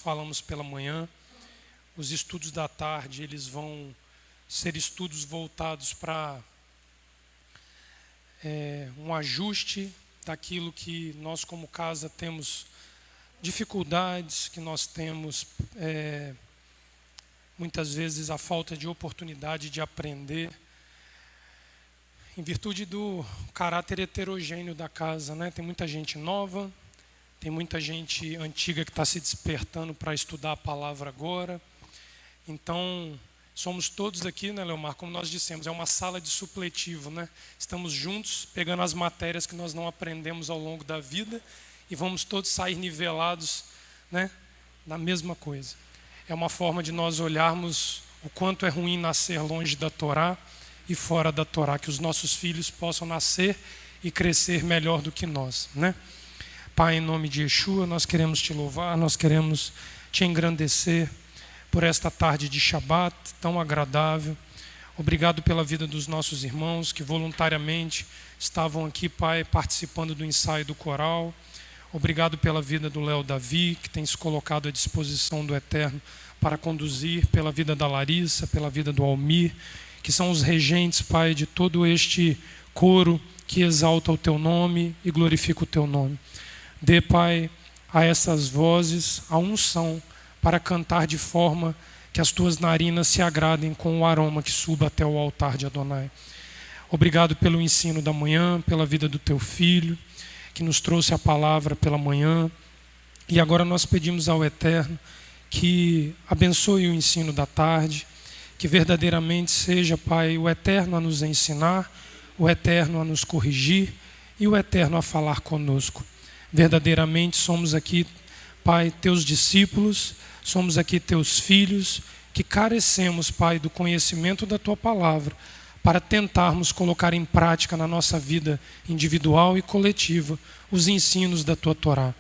falamos pela manhã. Os estudos da tarde, eles vão ser estudos voltados para um ajuste daquilo que nós como casa temos dificuldades, que nós temos muitas vezes a falta de oportunidade de aprender, em virtude do caráter heterogêneo da casa, né? Tem muita gente nova, tem muita gente antiga que está se despertando para estudar a palavra agora. Então, somos todos aqui, né, Leomar, como nós dissemos, é uma sala de supletivo, né? Estamos juntos, pegando as matérias que nós não aprendemos ao longo da vida e vamos todos sair nivelados, né, na mesma coisa. É uma forma de nós olharmos o quanto é ruim nascer longe da Torá e fora da Torá, que os nossos filhos possam nascer e crescer melhor do que nós, né? Pai, em nome de Yeshua, nós queremos te louvar, nós queremos te engrandecer por esta tarde de Shabat tão agradável. Obrigado pela vida dos nossos irmãos que voluntariamente estavam aqui, Pai, participando do ensaio do coral. Obrigado pela vida do Léo Davi, que tem se colocado à disposição do Eterno para conduzir, pela vida da Larissa, pela vida do Almir, que são os regentes, Pai, de todo este coro que exalta o Teu nome e glorifica o Teu nome. Dê, Pai, a essas vozes a unção para cantar de forma que as Tuas narinas se agradem com o aroma que suba até o altar de Adonai. Obrigado pelo ensino da manhã, pela vida do Teu Filho, que nos trouxe a palavra pela manhã. E agora nós pedimos ao Eterno que abençoe o ensino da tarde, que verdadeiramente seja, Pai, o Eterno a nos ensinar, o Eterno a nos corrigir e o Eterno a falar conosco. Verdadeiramente somos aqui, Pai, Teus discípulos, somos aqui Teus filhos, que carecemos, Pai, do conhecimento da Tua palavra, para tentarmos colocar em prática na nossa vida individual e coletiva os ensinos da Tua Torá.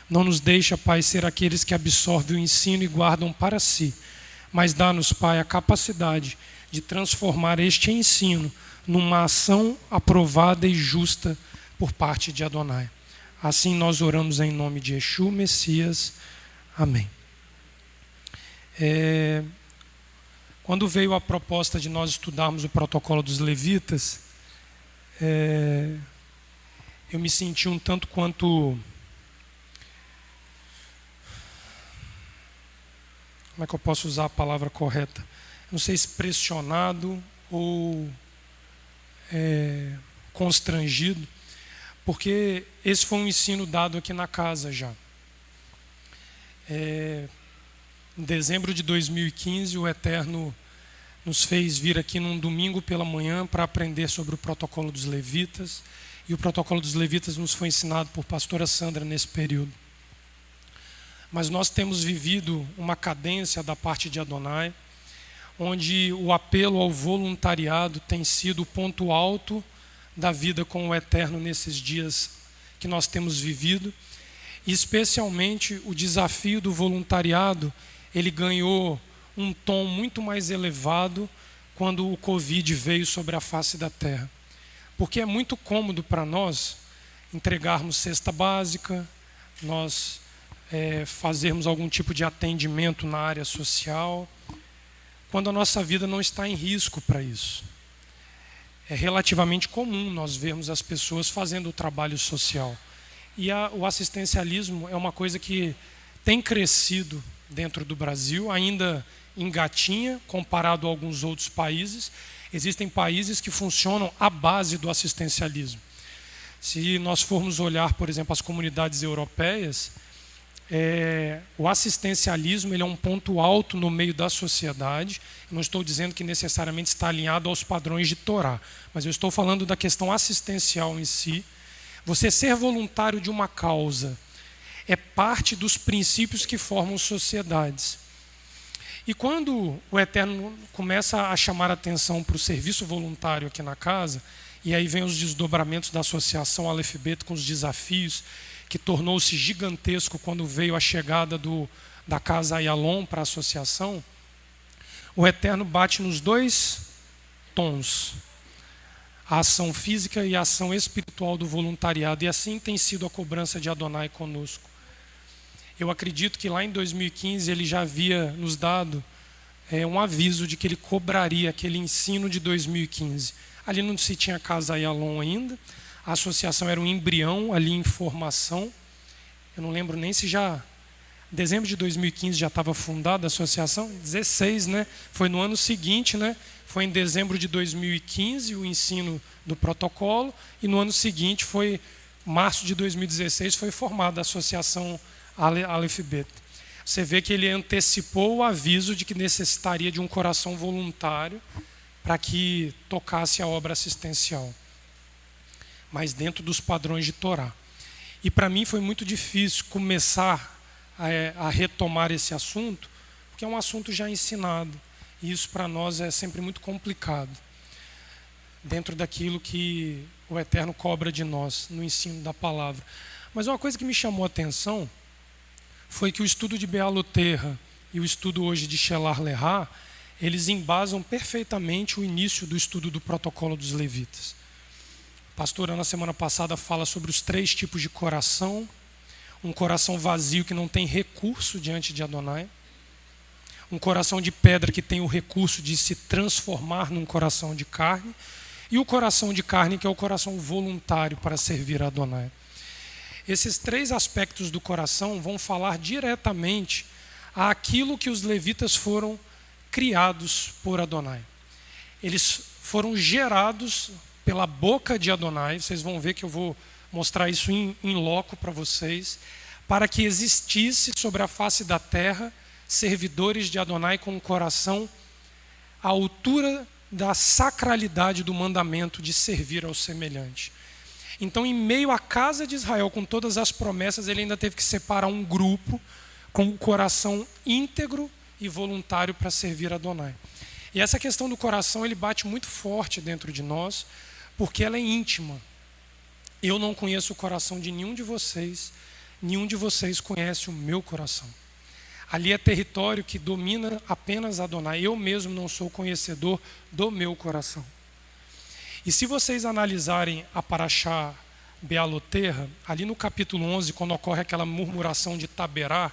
Não nos deixa, Pai, ser aqueles que absorvem o ensino e guardam para si, mas dá-nos, Pai, a capacidade de transformar este ensino numa ação aprovada e justa por parte de Adonai. Assim nós oramos em nome de Yeshua, Messias. Amém. Quando veio a proposta de nós estudarmos o protocolo dos levitas, eu me senti um tanto quanto... Como é que eu posso usar a palavra correta? Não sei se pressionado ou constrangido, porque esse foi um ensino dado aqui na casa já. Em dezembro de 2015, o Eterno nos fez vir aqui num domingo pela manhã para aprender sobre o protocolo dos levitas, e o protocolo dos levitas nos foi ensinado por pastora Sandra nesse período. Mas nós temos vivido uma cadência da parte de Adonai, onde o apelo ao voluntariado tem sido o ponto alto da vida com o Eterno nesses dias que nós temos vivido. E especialmente o desafio do voluntariado, ele ganhou um tom muito mais elevado quando o Covid veio sobre a face da terra. Porque é muito cômodo para nós entregarmos cesta básica, nós fazermos algum tipo de atendimento na área social, quando a nossa vida não está em risco para isso. É relativamente comum nós vermos as pessoas fazendo o trabalho social. E o assistencialismo é uma coisa que tem crescido dentro do Brasil, ainda engatinha comparado a alguns outros países. Existem países que funcionam à base do assistencialismo. Se nós formos olhar, por exemplo, as comunidades europeias, o assistencialismo ele é um ponto alto no meio da sociedade. Eu não estou dizendo que necessariamente está alinhado aos padrões de Torá, mas eu estou falando da questão assistencial em si. Você ser voluntário de uma causa é parte dos princípios que formam sociedades. E quando o Eterno começa a chamar a atenção para o serviço voluntário aqui na casa, e aí vem os desdobramentos da associação Aleph Bet com os desafios, que tornou-se gigantesco quando veio a chegada da Casa Ayalon para a associação, o Eterno bate nos dois tons, a ação física e a ação espiritual do voluntariado, e assim tem sido a cobrança de Adonai conosco. Eu acredito que lá em 2015 ele já havia nos dado um aviso de que ele cobraria aquele ensino de 2015. Ali não se tinha Casa Yalom ainda, a associação era um embrião ali em formação. Eu não lembro nem se já... Dezembro de 2015 já estava fundada a associação, 16, né? Foi no ano seguinte, né? Foi em dezembro de 2015 o ensino do protocolo, e no ano seguinte, foi março de 2016, foi formada a associação Aleph Bet. Você vê que ele antecipou o aviso de que necessitaria de um coração voluntário para que tocasse a obra assistencial, mas dentro dos padrões de Torá. E para mim foi muito difícil começar a retomar esse assunto, porque é um assunto já ensinado, e isso para nós é sempre muito complicado, dentro daquilo que o Eterno cobra de nós, no ensino da palavra. Mas uma coisa que me chamou a atenção foi que o estudo de Bealoterra e o estudo hoje de Shelar Lehá, eles embasam perfeitamente o início do estudo do protocolo dos levitas. A pastora, na semana passada, fala sobre os 3 tipos de coração: um coração vazio que não tem recurso diante de Adonai, um coração de pedra que tem o recurso de se transformar num coração de carne, e o coração de carne que é o coração voluntário para servir a Adonai. Esses 3 aspectos do coração vão falar diretamente àquilo que os levitas foram criados por Adonai. Eles foram gerados pela boca de Adonai, vocês vão ver que eu vou mostrar isso em loco para vocês, para que existisse sobre a face da terra servidores de Adonai com um coração à altura da sacralidade do mandamento de servir ao semelhante. Então, em meio à casa de Israel, com todas as promessas, ele ainda teve que separar um grupo com um coração íntegro e voluntário para servir a Adonai. E essa questão do coração, ele bate muito forte dentro de nós, porque ela é íntima. Eu não conheço o coração de nenhum de vocês conhece o meu coração. Ali é território que domina apenas Adonai. Eu mesmo não sou conhecedor do meu coração. E se vocês analisarem a Parashá Bealoterra, ali no capítulo 11, quando ocorre aquela murmuração de Taberá,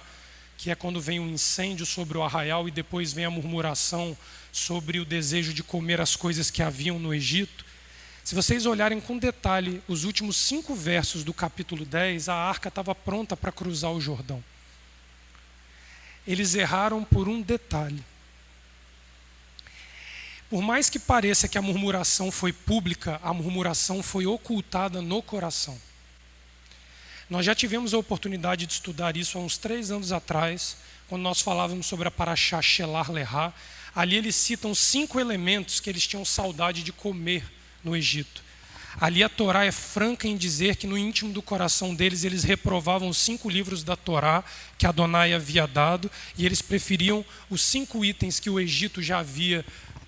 que é quando vem um incêndio sobre o arraial e depois vem a murmuração sobre o desejo de comer as coisas que haviam no Egito, se vocês olharem com detalhe os últimos 5 versos do capítulo 10, a arca estava pronta para cruzar o Jordão. Eles erraram por um detalhe. Por mais que pareça que a murmuração foi pública, a murmuração foi ocultada no coração. Nós já tivemos a oportunidade de estudar isso há uns 3 anos atrás, quando nós falávamos sobre a Parashá Shelar Lehá. Ali eles citam 5 elementos que eles tinham saudade de comer no Egito. Ali a Torá é franca em dizer que no íntimo do coração deles eles reprovavam os 5 livros da Torá que Adonai havia dado, e eles preferiam os 5 itens que o Egito já havia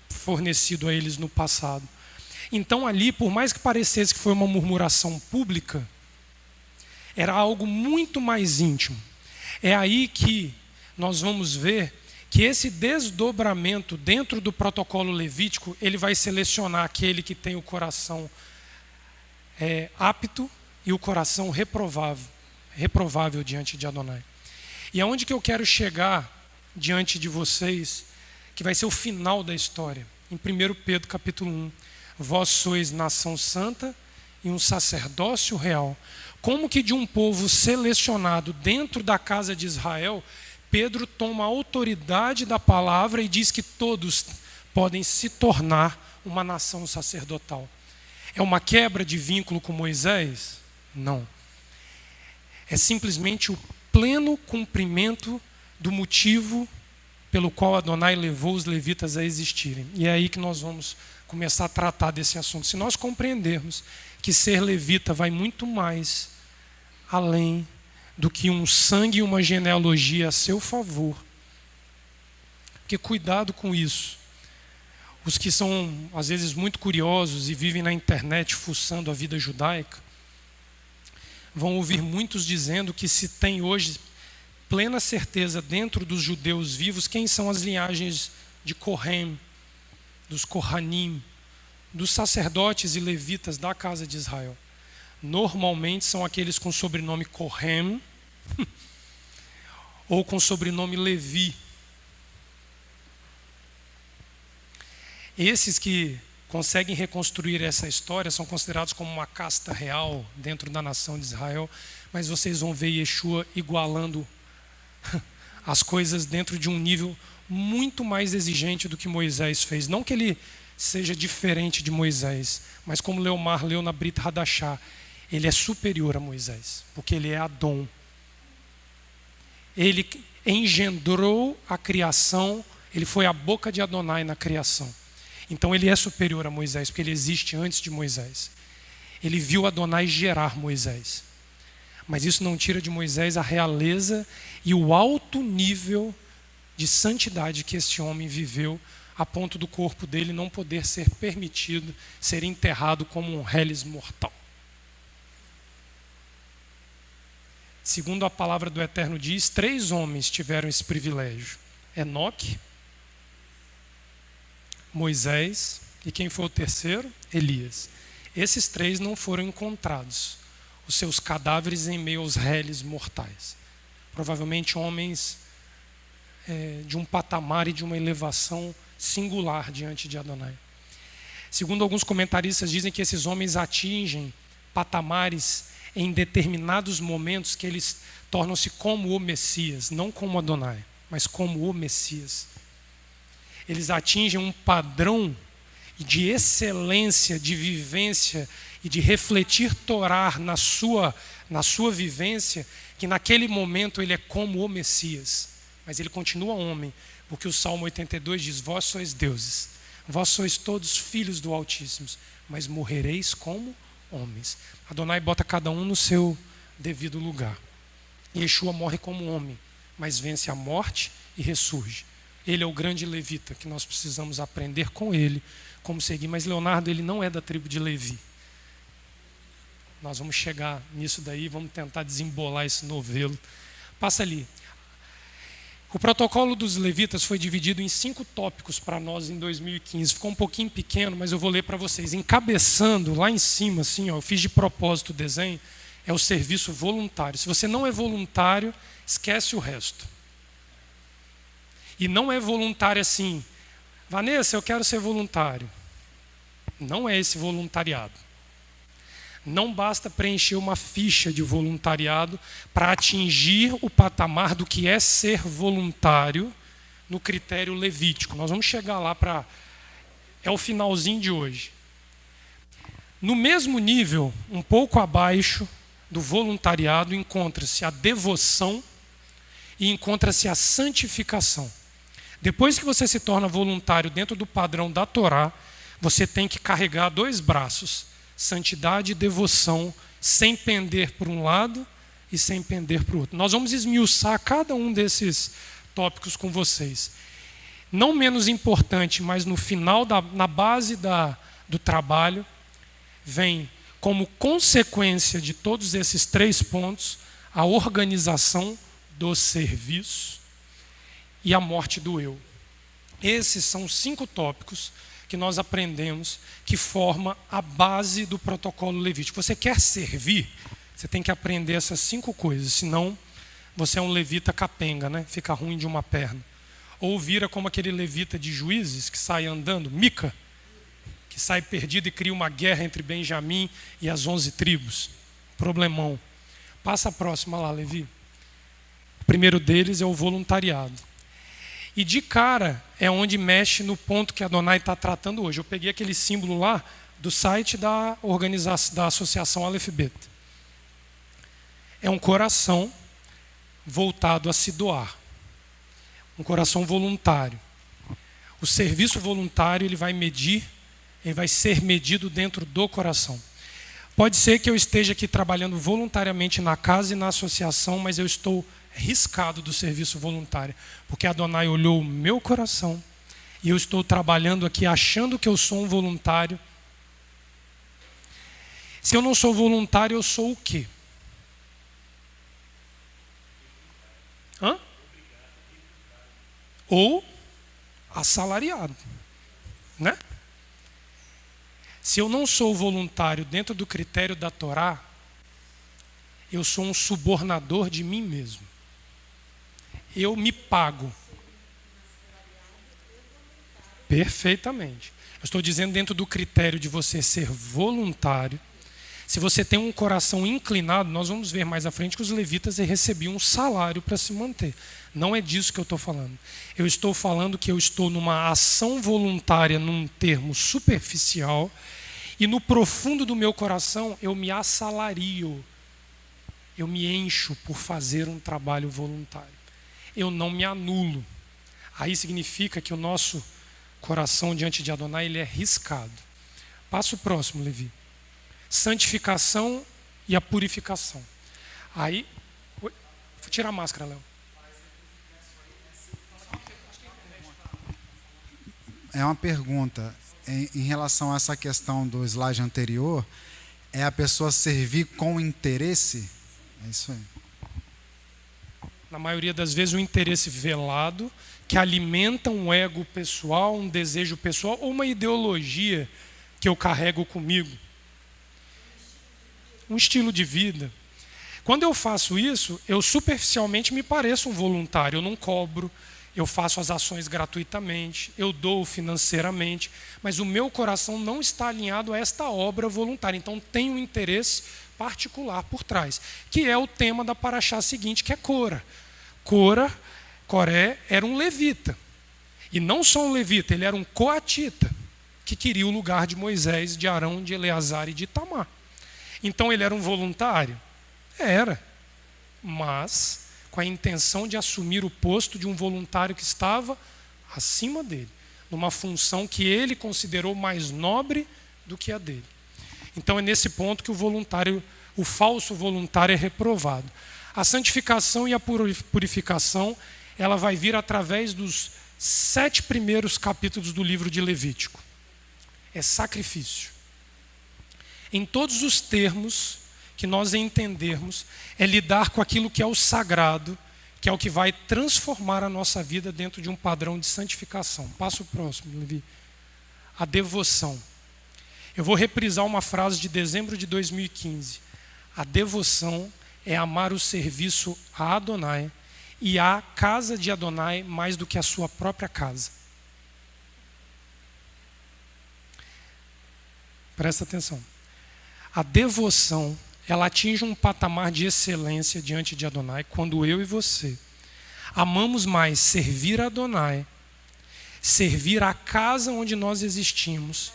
fornecido a eles no passado. Então ali, por mais que parecesse que foi uma murmuração pública, era algo muito mais íntimo. É aí que nós vamos ver que esse desdobramento dentro do protocolo levítico, ele vai selecionar aquele que tem o coração apto e o coração reprovável diante de Adonai. E aonde que eu quero chegar diante de vocês, que vai ser o final da história, em 1 Pedro capítulo 1, vós sois nação santa e um sacerdócio real. Como que de um povo selecionado dentro da casa de Israel, Pedro toma a autoridade da palavra e diz que todos podem se tornar uma nação sacerdotal. É uma quebra de vínculo com Moisés? Não. É simplesmente o pleno cumprimento do motivo pelo qual Adonai levou os levitas a existirem. E é aí que nós vamos começar a tratar desse assunto. Se nós compreendermos que ser levita vai muito mais além do que um sangue e uma genealogia a seu favor. Porque cuidado com isso. Os que são, às vezes, muito curiosos e vivem na internet fuçando a vida judaica, vão ouvir muitos dizendo que se tem hoje plena certeza dentro dos judeus vivos quem são as linhagens de Corém, dos Kohanim, dos sacerdotes e levitas da casa de Israel. Normalmente são aqueles com sobrenome Corém, ou com o sobrenome Levi. Esses que conseguem reconstruir essa história são considerados como uma casta real dentro da nação de Israel, mas vocês vão ver Yeshua igualando as coisas dentro de um nível muito mais exigente do que Moisés fez. Não que ele seja diferente de Moisés, mas como Leomar leu na Brit Hadashah, ele é superior a Moisés, porque ele é Adão. Ele engendrou a criação, ele foi a boca de Adonai na criação. Então ele é superior a Moisés, porque ele existe antes de Moisés. Ele viu Adonai gerar Moisés. Mas isso não tira de Moisés a realeza e o alto nível de santidade que esse homem viveu, a ponto do corpo dele não poder ser permitido ser enterrado como um reles mortal. Segundo a palavra do Eterno diz, 3 homens tiveram esse privilégio. Enoque, Moisés e quem foi o terceiro? Elias. Esses 3 não foram encontrados, os seus cadáveres em meio aos reles mortais. Provavelmente homens de um patamar e de uma elevação singular diante de Adonai. Segundo alguns comentaristas, dizem que esses homens atingem patamares em determinados momentos que eles tornam-se como o Messias, não como Adonai, mas como o Messias. Eles atingem um padrão de excelência, de vivência e de refletir Torá na sua vivência, que naquele momento ele é como o Messias, mas ele continua homem, porque o Salmo 82 diz, vós sois deuses, vós sois todos filhos do Altíssimo, mas morrereis como homens. Adonai bota cada um no seu devido lugar. Yeshua morre como homem, mas vence a morte e ressurge. Ele é o grande levita, que nós precisamos aprender com ele, como seguir. Mas Leonardo, ele não é da tribo de Levi. Nós vamos chegar nisso daí, vamos tentar desembolar esse novelo. Passa ali. O protocolo dos levitas foi dividido em 5 tópicos para nós em 2015. Ficou um pouquinho pequeno, mas eu vou ler para vocês. Encabeçando lá em cima, assim, ó, eu fiz de propósito o desenho, é o serviço voluntário. Se você não é voluntário, esquece o resto. E não é voluntário assim, Vanessa, eu quero ser voluntário. Não é esse voluntariado. Não basta preencher uma ficha de voluntariado para atingir o patamar do que é ser voluntário no critério levítico. Nós vamos chegar lá para... É o finalzinho de hoje. No mesmo nível, um pouco abaixo do voluntariado, encontra-se a devoção e encontra-se a santificação. Depois que você se torna voluntário dentro do padrão da Torá, você tem que carregar 2 braços, santidade e devoção, sem pender por um lado e sem pender para o outro. Nós vamos esmiuçar cada um desses tópicos com vocês. Não menos importante, mas no final, na base do trabalho, vem como consequência de todos esses 3 pontos, a organização do serviço e a morte do eu. Esses são 5 tópicos que nós aprendemos que forma a base do protocolo levítico. Você quer servir, você tem que aprender essas 5 coisas, senão você é um levita capenga, né? Fica ruim de uma perna. Ou vira como aquele levita de Juízes que sai andando, Mica, que sai perdido e cria uma guerra entre Benjamim e as 11 tribos. Problemão. Passa a próxima lá, Levi. O primeiro deles é o voluntariado. E de cara é onde mexe no ponto que a Adonai está tratando hoje. Eu peguei aquele símbolo lá do site da organização da Associação Aleph Bet. É um coração voltado a se doar. Um coração voluntário. O serviço voluntário ele vai ser medido dentro do coração. Pode ser que eu esteja aqui trabalhando voluntariamente na casa e na associação, mas eu estou riscado do serviço voluntário, porque Adonai olhou o meu coração e eu estou trabalhando aqui achando que eu sou um voluntário. Se eu não sou voluntário, eu sou o quê? Ou assalariado, né? Se eu não sou voluntário dentro do critério da Torá, eu sou um subornador de mim mesmo. Eu me pago. Perfeitamente. Eu estou dizendo dentro do critério de você ser voluntário. Se você tem um coração inclinado, nós vamos ver mais à frente que os levitas recebiam um salário para se manter. Não é disso que eu estou falando. Eu estou falando que eu estou numa ação voluntária, num termo superficial, e no profundo do meu coração eu me assalario. Eu me encho por fazer um trabalho voluntário. Eu não me anulo. Aí significa que o nosso coração diante de Adonai, ele é riscado. Passo próximo, Levi. Santificação e a purificação. Aí, vou tirar a máscara, Léo. É uma pergunta. Em relação a essa questão do slide anterior, é a pessoa servir com interesse? É isso aí. Na maioria das vezes, um interesse velado, que alimenta um ego pessoal, um desejo pessoal, ou uma ideologia que eu carrego comigo. Um estilo de vida. Quando eu faço isso, eu superficialmente me pareço um voluntário. Eu não cobro, eu faço as ações gratuitamente, eu dou financeiramente, mas o meu coração não está alinhado a esta obra voluntária. Então tem um interesse particular por trás, que é o tema da paraxá seguinte, que é Cora. Coré era um levita. E não só um levita, ele era um coatita, que queria o lugar de Moisés, de Arão, de Eleazar e de Itamar. Então ele era um voluntário? Era. Mas com a intenção de assumir o posto de um voluntário que estava acima dele, numa função que ele considerou mais nobre do que a dele. Então é nesse ponto que o falso voluntário é reprovado. A santificação e a purificação, ela vai vir através dos 7 primeiros capítulos do livro de Levítico. É sacrifício. Em todos os termos que nós entendermos, é lidar com aquilo que é o sagrado, que é o que vai transformar a nossa vida dentro de um padrão de santificação. Passo próximo, Levi. A devoção. Eu vou reprisar uma frase de dezembro de 2015. A devoção é amar o serviço a Adonai e a casa de Adonai mais do que a sua própria casa. Presta atenção. A devoção, ela atinge um patamar de excelência diante de Adonai quando eu e você amamos mais servir a Adonai, servir a casa onde nós existimos.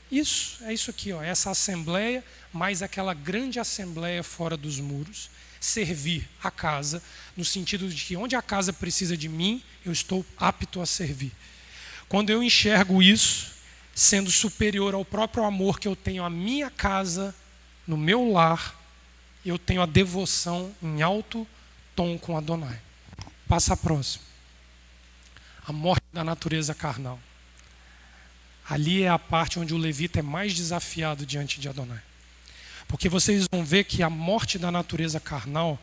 Isso, é isso aqui, ó, essa assembleia, mais aquela grande assembleia fora dos muros, servir a casa, no sentido de que onde a casa precisa de mim, eu estou apto a servir. Quando eu enxergo isso, sendo superior ao próprio amor que eu tenho à minha casa, no meu lar, eu tenho a devoção em alto tom com Adonai. Passa a próxima. A morte da natureza carnal. Ali é a parte onde o levita é mais desafiado diante de Adonai. Porque vocês vão ver que a morte da natureza carnal,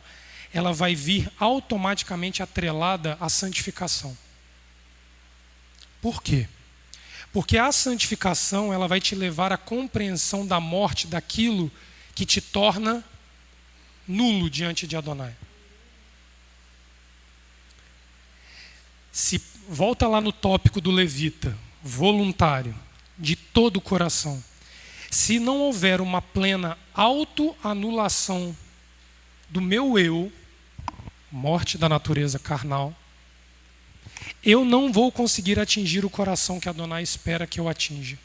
ela vai vir automaticamente atrelada à santificação. Por quê? Porque a santificação, ela vai te levar à compreensão da morte daquilo que te torna nulo diante de Adonai. Se volta lá no tópico do levita, voluntário, de todo o coração. Se não houver uma plena autoanulação do meu eu, morte da natureza carnal, eu não vou conseguir atingir o coração que Adonai espera que eu atinja.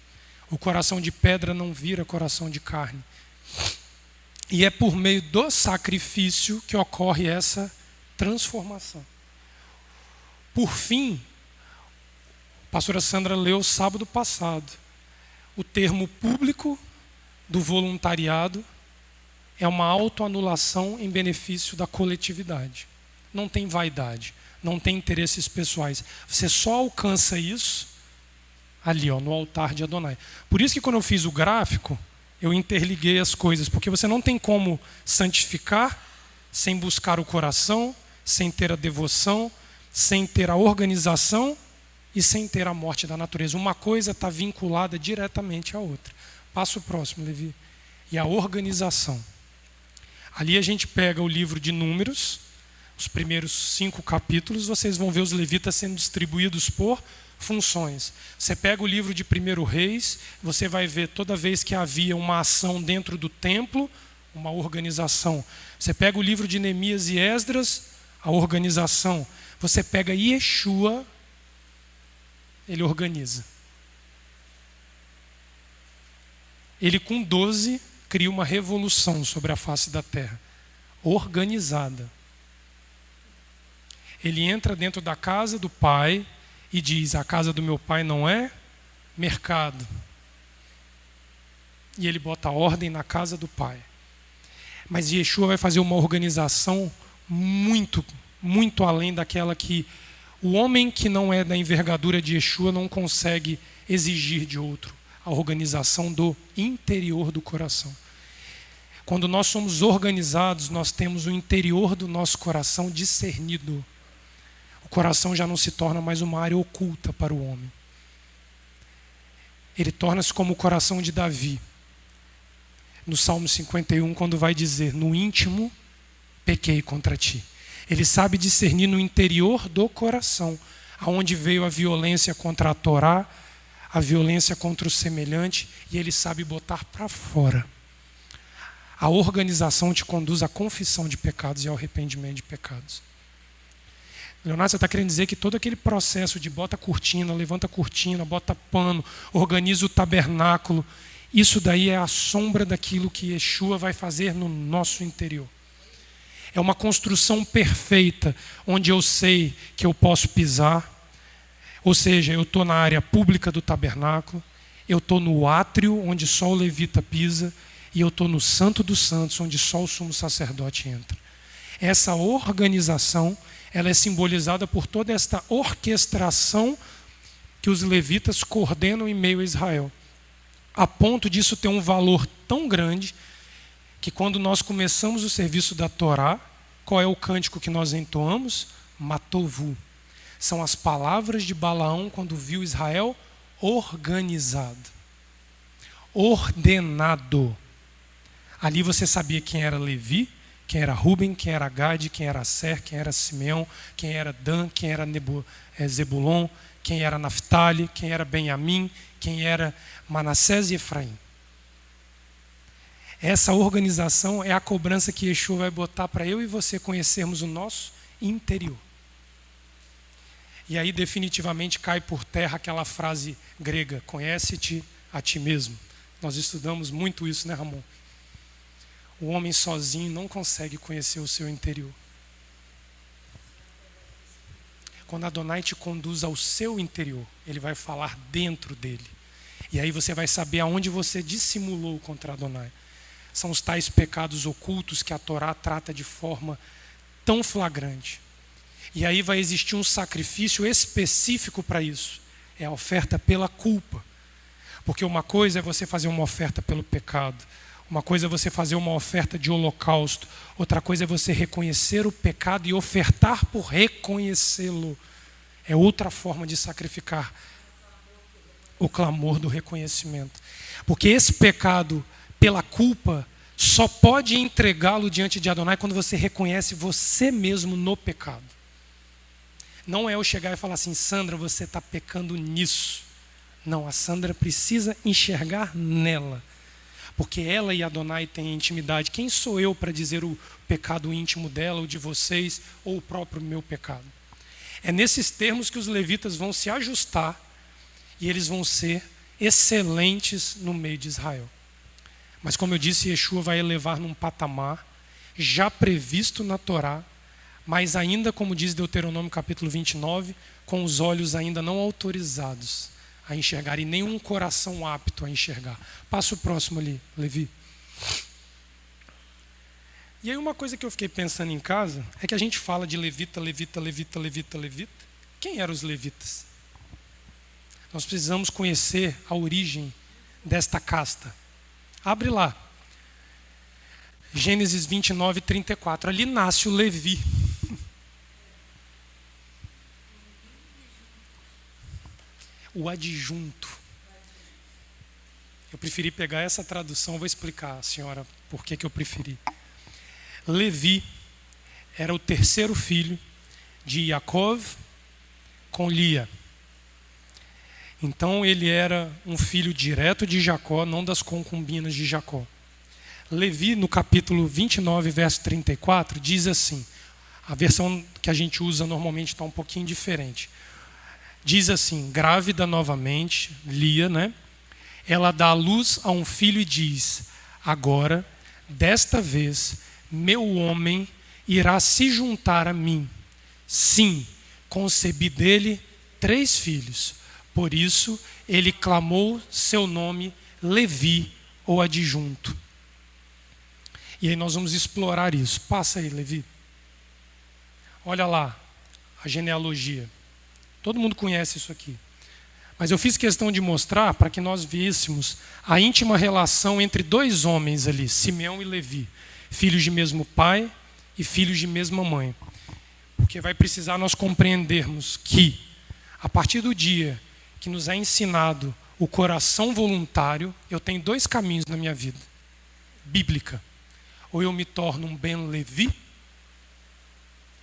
O coração de pedra não vira coração de carne. E é por meio do sacrifício que ocorre essa transformação. Por fim, a pastora Sandra leu sábado passado. O termo público do voluntariado é uma autoanulação em benefício da coletividade. Não tem vaidade, não tem interesses pessoais. Você só alcança isso ali, ó, no altar de Adonai. Por isso que quando eu fiz o gráfico, eu interliguei as coisas, porque você não tem como santificar sem buscar o coração, sem ter a devoção, sem ter a organização e sem ter a morte da natureza. Uma coisa está vinculada diretamente à outra. Passa o próximo, Levi. E a organização. Ali a gente pega o livro de Números, Os primeiros 5 capítulos, vocês vão ver os levitas sendo distribuídos por funções. Você pega o livro de 1 Reis, você vai ver toda vez que havia uma ação dentro do templo, uma organização. Você pega o livro de Neemias e Esdras, a organização. Você pega Yeshua, ele organiza. Ele com 12 cria uma revolução sobre a face da terra, organizada. Ele entra dentro da casa do pai e diz: a casa do meu pai não é mercado. E ele bota ordem na casa do pai. Mas Yeshua vai fazer uma organização muito, muito além daquela que o homem que não é da envergadura de Yeshua não consegue exigir de outro. A organização do interior do coração. Quando nós somos organizados, nós temos o interior do nosso coração discernido. O coração já não se torna mais uma área oculta para o homem. Ele torna-se como o coração de Davi. No Salmo 51, quando vai dizer: no íntimo pequei contra ti. Ele sabe discernir no interior do coração, aonde veio a violência contra a Torá, a violência contra o semelhante, e ele sabe botar para fora. A organização te conduz à confissão de pecados e ao arrependimento de pecados. Leonardo, você está querendo dizer que todo aquele processo de bota cortina, levanta cortina, bota pano, organiza o tabernáculo, isso daí é a sombra daquilo que Yeshua vai fazer no nosso interior. É uma construção perfeita, onde eu sei que eu posso pisar, ou seja, eu estou na área pública do tabernáculo, eu estou no átrio, onde só o levita pisa, e eu estou no Santo dos Santos, onde só o sumo sacerdote entra. Essa organização, ela é simbolizada por toda esta orquestração que os levitas coordenam em meio a Israel. A ponto disso ter um valor tão grande que quando nós começamos o serviço da Torá, qual é o cântico que nós entoamos? Matovu. São as palavras de Balaão quando viu Israel organizado, ordenado. Ali você sabia quem era Levi, quem era Ruben, quem era Gade, quem era Aser, quem era Simeão, quem era Dan, quem era Zebulon, quem era Naftali, quem era Benjamim, quem era Manassés e Efraim. Essa organização é a cobrança que Yeshua vai botar para eu e você conhecermos o nosso interior. E aí definitivamente cai por terra aquela frase grega: conhece-te a ti mesmo. Nós estudamos muito isso, né, Ramon? O homem sozinho não consegue conhecer o seu interior. Quando Adonai te conduz ao seu interior, ele vai falar dentro dele. E aí você vai saber aonde você dissimulou contra Adonai. São os tais pecados ocultos que a Torá trata de forma tão flagrante. E aí vai existir um sacrifício específico para isso. É a oferta pela culpa. Porque uma coisa é você fazer uma oferta pelo pecado. Uma coisa é você fazer uma oferta de holocausto. Outra coisa é você reconhecer o pecado e ofertar por reconhecê-lo. É outra forma de sacrificar. O clamor do reconhecimento. Porque esse pecado pela culpa só pode entregá-lo diante de Adonai quando você reconhece você mesmo no pecado. Não é eu chegar e falar assim: Sandra, você está pecando nisso. Não, a Sandra precisa enxergar nela. Porque ela e Adonai têm intimidade. Quem sou eu para dizer o pecado íntimo dela, ou de vocês, ou o próprio meu pecado? É nesses termos que os levitas vão se ajustar e eles vão ser excelentes no meio de Israel. Mas como eu disse, Yeshua vai elevar num patamar já previsto na Torá, mas ainda, como diz Deuteronômio capítulo 29, com os olhos ainda não autorizados a enxergar e nenhum coração apto a enxergar. Passa o próximo ali, Levi. E aí uma coisa que eu fiquei pensando em casa é que a gente fala de levita. Quem eram os levitas? Nós precisamos conhecer a origem desta casta. Abre lá. Gênesis 29, 34. Ali nasce o Levi. O adjunto. Eu preferi pegar essa tradução, vou explicar, senhora, por que eu preferi. Levi era o terceiro filho de Yaakov com Lia. Então ele era um filho direto de Jacó, não das concubinas de Jacó. Levi, no capítulo 29, verso 34, diz assim, a versão que a gente usa normalmente está um pouquinho diferente. Diz assim, grávida novamente, Lia, né? Ela dá à luz a um filho e diz, agora, desta vez, meu homem irá se juntar a mim. Sim, concebi dele 3 filhos. Por isso, ele clamou seu nome Levi, ou adjunto. E aí nós vamos explorar isso. Passa aí, Levi. Olha lá, a genealogia. Todo mundo conhece isso aqui. Mas eu fiz questão de mostrar para que nós víssemos a íntima relação entre 2 homens ali, Simeão e Levi. Filhos de mesmo pai e filhos de mesma mãe. Porque vai precisar nós compreendermos que, a partir do dia que nos é ensinado o coração voluntário, eu tenho 2 caminhos na minha vida, bíblica. Ou eu me torno um Ben Levi,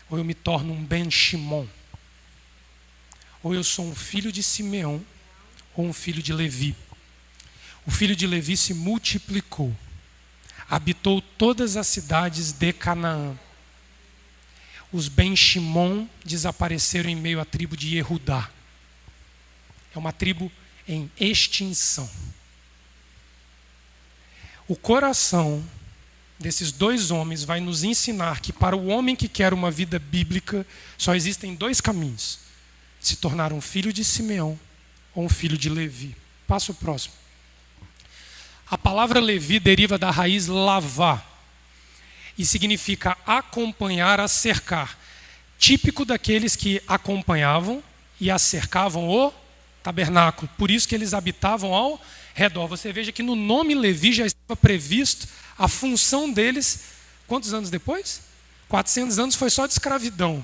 ou eu me torno um Ben Shimon. Ou eu sou um filho de Simeão, ou um filho de Levi. O filho de Levi se multiplicou, habitou todas as cidades de Canaã. Os Ben Shimon desapareceram em meio à tribo de Yehudá. É uma tribo em extinção. O coração desses 2 homens vai nos ensinar que para o homem que quer uma vida bíblica, só existem 2 caminhos. Se tornar um filho de Simeão ou um filho de Levi. Passa o próximo. A palavra Levi deriva da raiz lavá e significa acompanhar, acercar. Típico daqueles que acompanhavam e acercavam o tabernáculo. Por isso que eles habitavam ao redor. Você veja que no nome Levi já estava previsto a função deles. Quantos anos depois? 400 anos foi só de escravidão.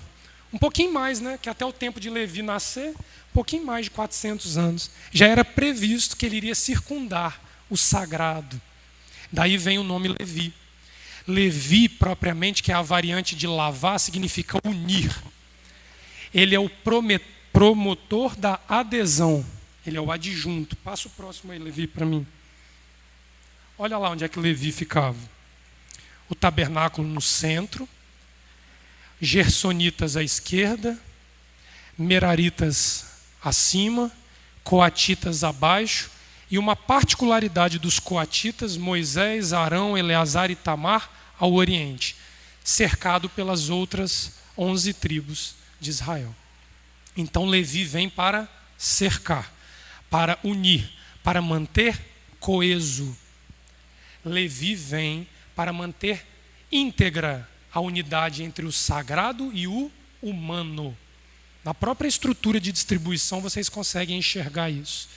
Um pouquinho mais, né? Que até o tempo de Levi nascer, um pouquinho mais de 400 anos. Já era previsto que ele iria circundar o sagrado. Daí vem o nome Levi. Levi, propriamente, que é a variante de lavar, significa unir. Ele é o promotor da adesão. Ele é o adjunto. Passa o próximo aí, Levi, para mim. Olha lá onde é que Levi ficava. O tabernáculo no centro, gersonitas à esquerda, meraritas acima, coatitas abaixo, e uma particularidade dos coatitas, Moisés, Arão, Eleazar e Tamar, ao oriente, cercado pelas outras 11 tribos de Israel. Então Levi vem para cercar, para unir, para manter coeso. Levi vem para manter íntegra a unidade entre o sagrado e o humano. Na própria estrutura de distribuição vocês conseguem enxergar isso.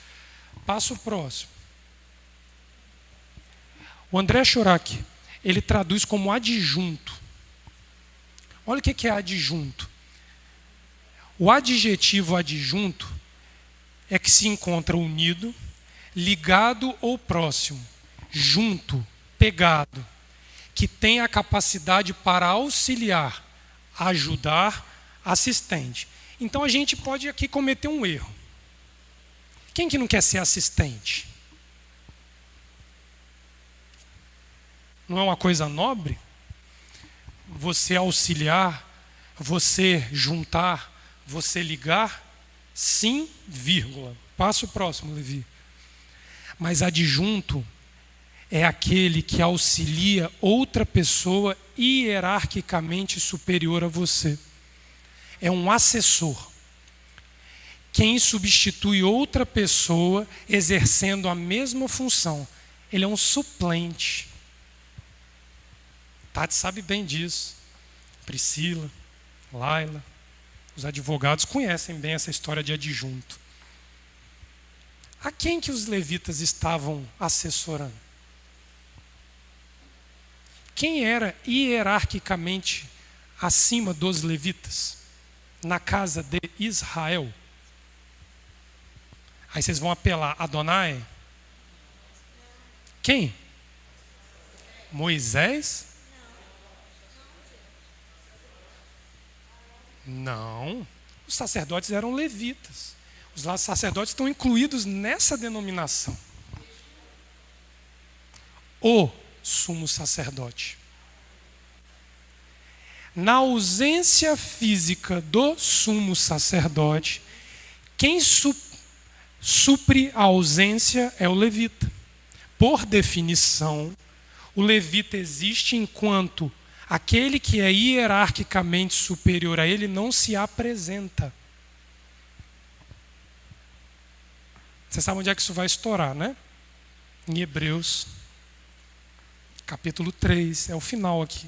Passo próximo. O André Chorak, ele traduz como adjunto. Olha o que é adjunto. O adjetivo adjunto é que se encontra unido, ligado ou próximo, junto, pegado, que tem a capacidade para auxiliar, ajudar, assistente. Então a gente pode aqui cometer um erro. Quem que não quer ser assistente? Não é uma coisa nobre? Você auxiliar, você juntar, você ligar? Sim, vírgula. Passa o próximo, Levi. Mas adjunto é aquele que auxilia outra pessoa hierarquicamente superior a você. É um assessor. Quem substitui outra pessoa exercendo a mesma função. Ele é um suplente. Tati sabe bem disso. Priscila, Laila, os advogados conhecem bem essa história de adjunto. A quem que os levitas estavam assessorando? Quem era hierarquicamente acima dos levitas na casa de Israel? Aí vocês vão apelar a Adonai? Quem? Moisés? Não, os sacerdotes eram levitas. Os sacerdotes estão incluídos nessa denominação. O sumo sacerdote. Na ausência física do sumo sacerdote, quem supre a ausência é o levita. Por definição, o levita existe enquanto aquele que é hierarquicamente superior a ele não se apresenta. Você sabe onde é que isso vai estourar, né? Em Hebreus, capítulo 3, é o final aqui.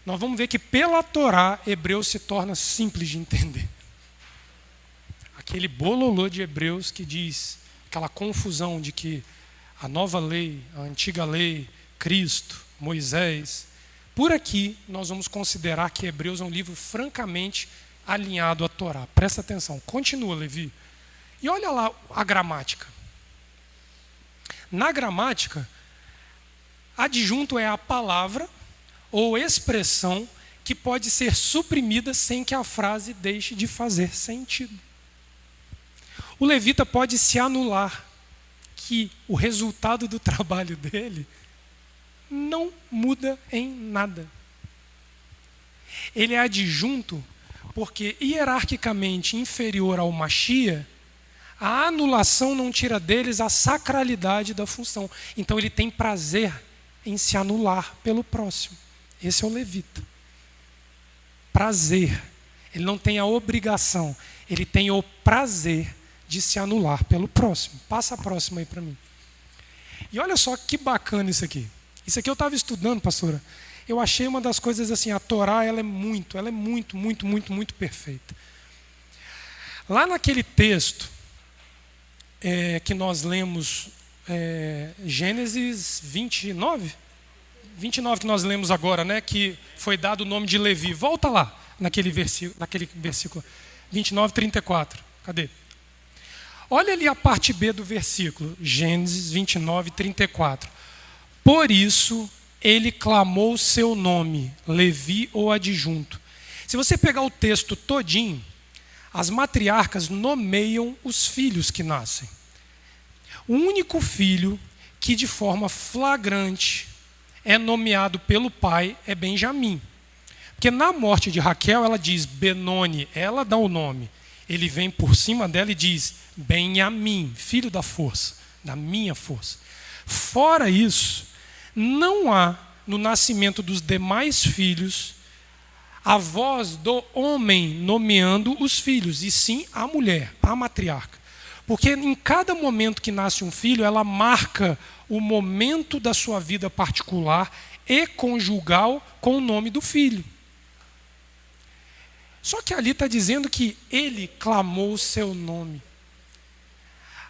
Nós vamos ver que pela Torá, Hebreus se torna simples de entender. Aquele bololô de Hebreus que diz, aquela confusão de que a nova lei, a antiga lei, Cristo, Moisés. Por aqui, nós vamos considerar que Hebreus é um livro francamente alinhado à Torá. Presta atenção, continua, Levi. E olha lá a gramática. Na gramática, adjunto é a palavra ou expressão que pode ser suprimida sem que a frase deixe de fazer sentido. O levita pode se anular, que o resultado do trabalho dele não muda em nada. Ele é adjunto porque, hierarquicamente inferior ao Machia, a anulação não tira deles a sacralidade da função. Então ele tem prazer em se anular pelo próximo. Esse é o levita. Prazer. Ele não tem a obrigação, ele tem o prazer de se anular pelo próximo. Passa a próxima aí para mim. E olha só que bacana isso aqui. Isso aqui eu estava estudando, pastora. Eu achei uma das coisas assim, a Torá ela é muito perfeita. Lá naquele texto que nós lemos, Gênesis 29 que nós lemos agora, né, que foi dado o nome de Levi. Volta lá, naquele versículo 29, 34. Cadê? Olha ali a parte B do versículo, Gênesis 29, 34. Por isso, ele clamou seu nome, Levi ou adjunto. Se você pegar o texto todinho, as matriarcas nomeiam os filhos que nascem. O único filho que de forma flagrante é nomeado pelo pai é Benjamim. Porque na morte de Raquel ela diz Benoni, ela dá o nome. Ele vem por cima dela e diz Benjamim, filho da força, da minha força. Fora isso, não há no nascimento dos demais filhos a voz do homem nomeando os filhos, e sim a mulher, a matriarca. Porque em cada momento que nasce um filho, ela marca o momento da sua vida particular e conjugal com o nome do filho. Só que ali está dizendo que ele clamou o seu nome.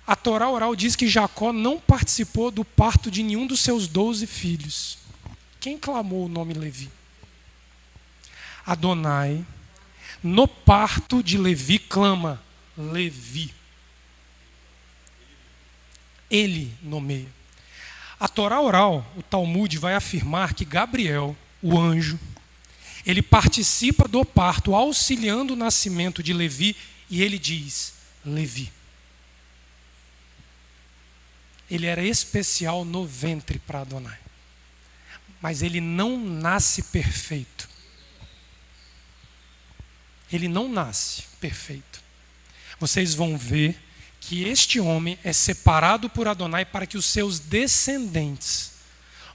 A Torá oral diz que Jacó não participou do parto de nenhum dos seus 12 filhos. Quem clamou o nome Levi? Adonai, no parto de Levi, clama Levi. Ele nomeia. A Torá oral, o Talmud, vai afirmar que Gabriel, o anjo, ele participa do parto, auxiliando o nascimento de Levi, e ele diz, Levi. Ele era especial no ventre para Adonai. Mas ele não nasce perfeito. Ele não nasce perfeito. Vocês vão ver que este homem é separado por Adonai para que os seus descendentes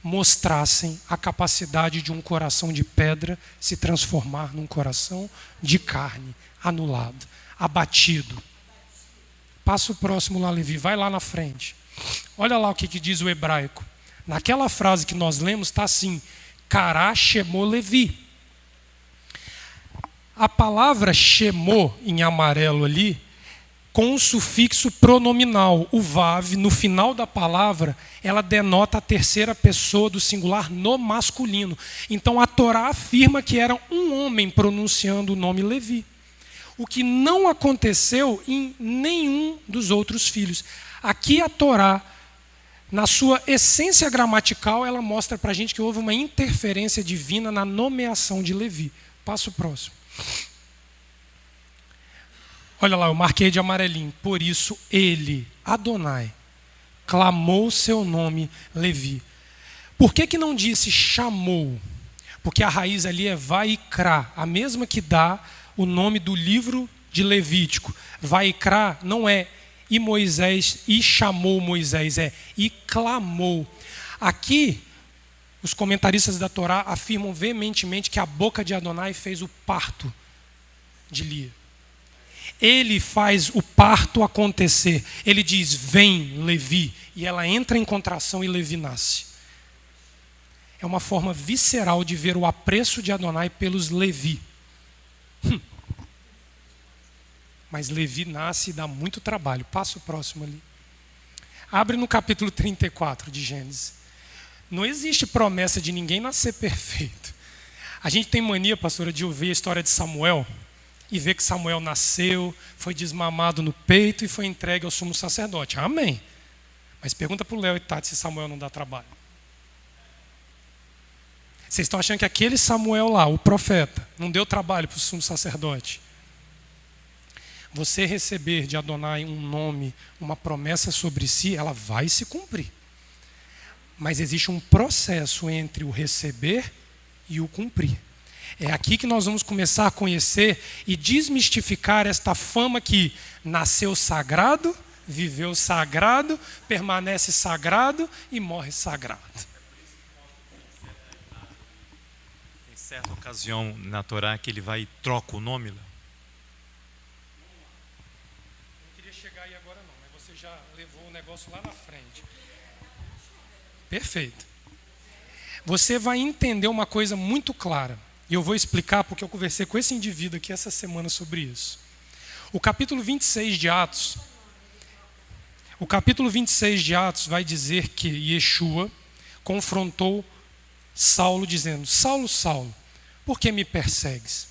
mostrassem a capacidade de um coração de pedra se transformar num coração de carne, anulado, abatido. Passa o próximo lá, Levi, vai lá na frente. Olha lá o que diz o hebraico. Naquela frase que nós lemos está assim, Kará Shemô Levi. A palavra Shemô, em amarelo ali, com um sufixo pronominal, o vav, no final da palavra, ela denota a terceira pessoa do singular no masculino. Então a Torá afirma que era um homem pronunciando o nome Levi. O que não aconteceu em nenhum dos outros filhos. Aqui a Torá, na sua essência gramatical, ela mostra para a gente que houve uma interferência divina na nomeação de Levi. Passa o próximo. Olha lá, eu marquei de amarelinho. Por isso ele, Adonai, clamou seu nome Levi. Por que não disse chamou? Porque a raiz ali é Vaikra, a mesma que dá o nome do livro de Levítico. Vaikra não é e Moisés, e chamou Moisés, é e clamou. Aqui, os comentaristas da Torá afirmam veementemente que a boca de Adonai fez o parto de Lia. Ele faz o parto acontecer. Ele diz, vem Levi, e ela entra em contração e Levi nasce. É uma forma visceral de ver o apreço de Adonai pelos Levi. Mas Levi nasce e dá muito trabalho. Passa o próximo ali. Abre no capítulo 34 de Gênesis. Não existe promessa de ninguém nascer perfeito. A gente tem mania, pastora, de ouvir a história de Samuel e ver que Samuel nasceu, foi desmamado no peito e foi entregue ao sumo sacerdote. Amém. Mas pergunta para o Léo e Tati se Samuel não dá trabalho. Vocês estão achando que aquele Samuel lá, o profeta, não deu trabalho para o sumo sacerdote? Você receber de Adonai um nome, uma promessa sobre si, ela vai se cumprir. Mas existe um processo entre o receber e o cumprir. É aqui que nós vamos começar a conhecer e desmistificar esta fama que nasceu sagrado, viveu sagrado, permanece sagrado e morre sagrado. Tem certa ocasião na Torá que ele vai e troca o nome, Léo? Não queria chegar aí agora não, mas você já levou o negócio lá na frente. Perfeito. Você vai entender uma coisa muito clara. E eu vou explicar porque eu conversei com esse indivíduo aqui essa semana sobre isso. O capítulo 26 de Atos vai dizer que Yeshua confrontou Saulo dizendo, Saulo, Saulo, por que me persegues?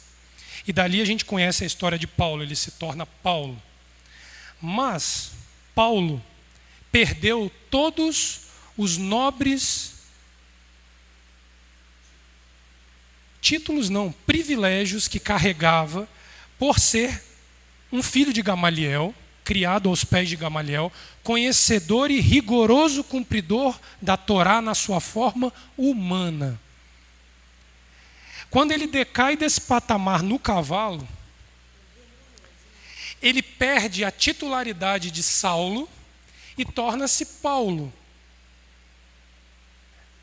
E dali a gente conhece a história de Paulo, ele se torna Paulo. Mas Paulo perdeu todos os nobres títulos não, privilégios que carregava por ser um filho de Gamaliel, criado aos pés de Gamaliel, conhecedor e rigoroso cumpridor da Torá na sua forma humana. Quando ele decai desse patamar no cavalo, ele perde a titularidade de Saulo e torna-se Paulo,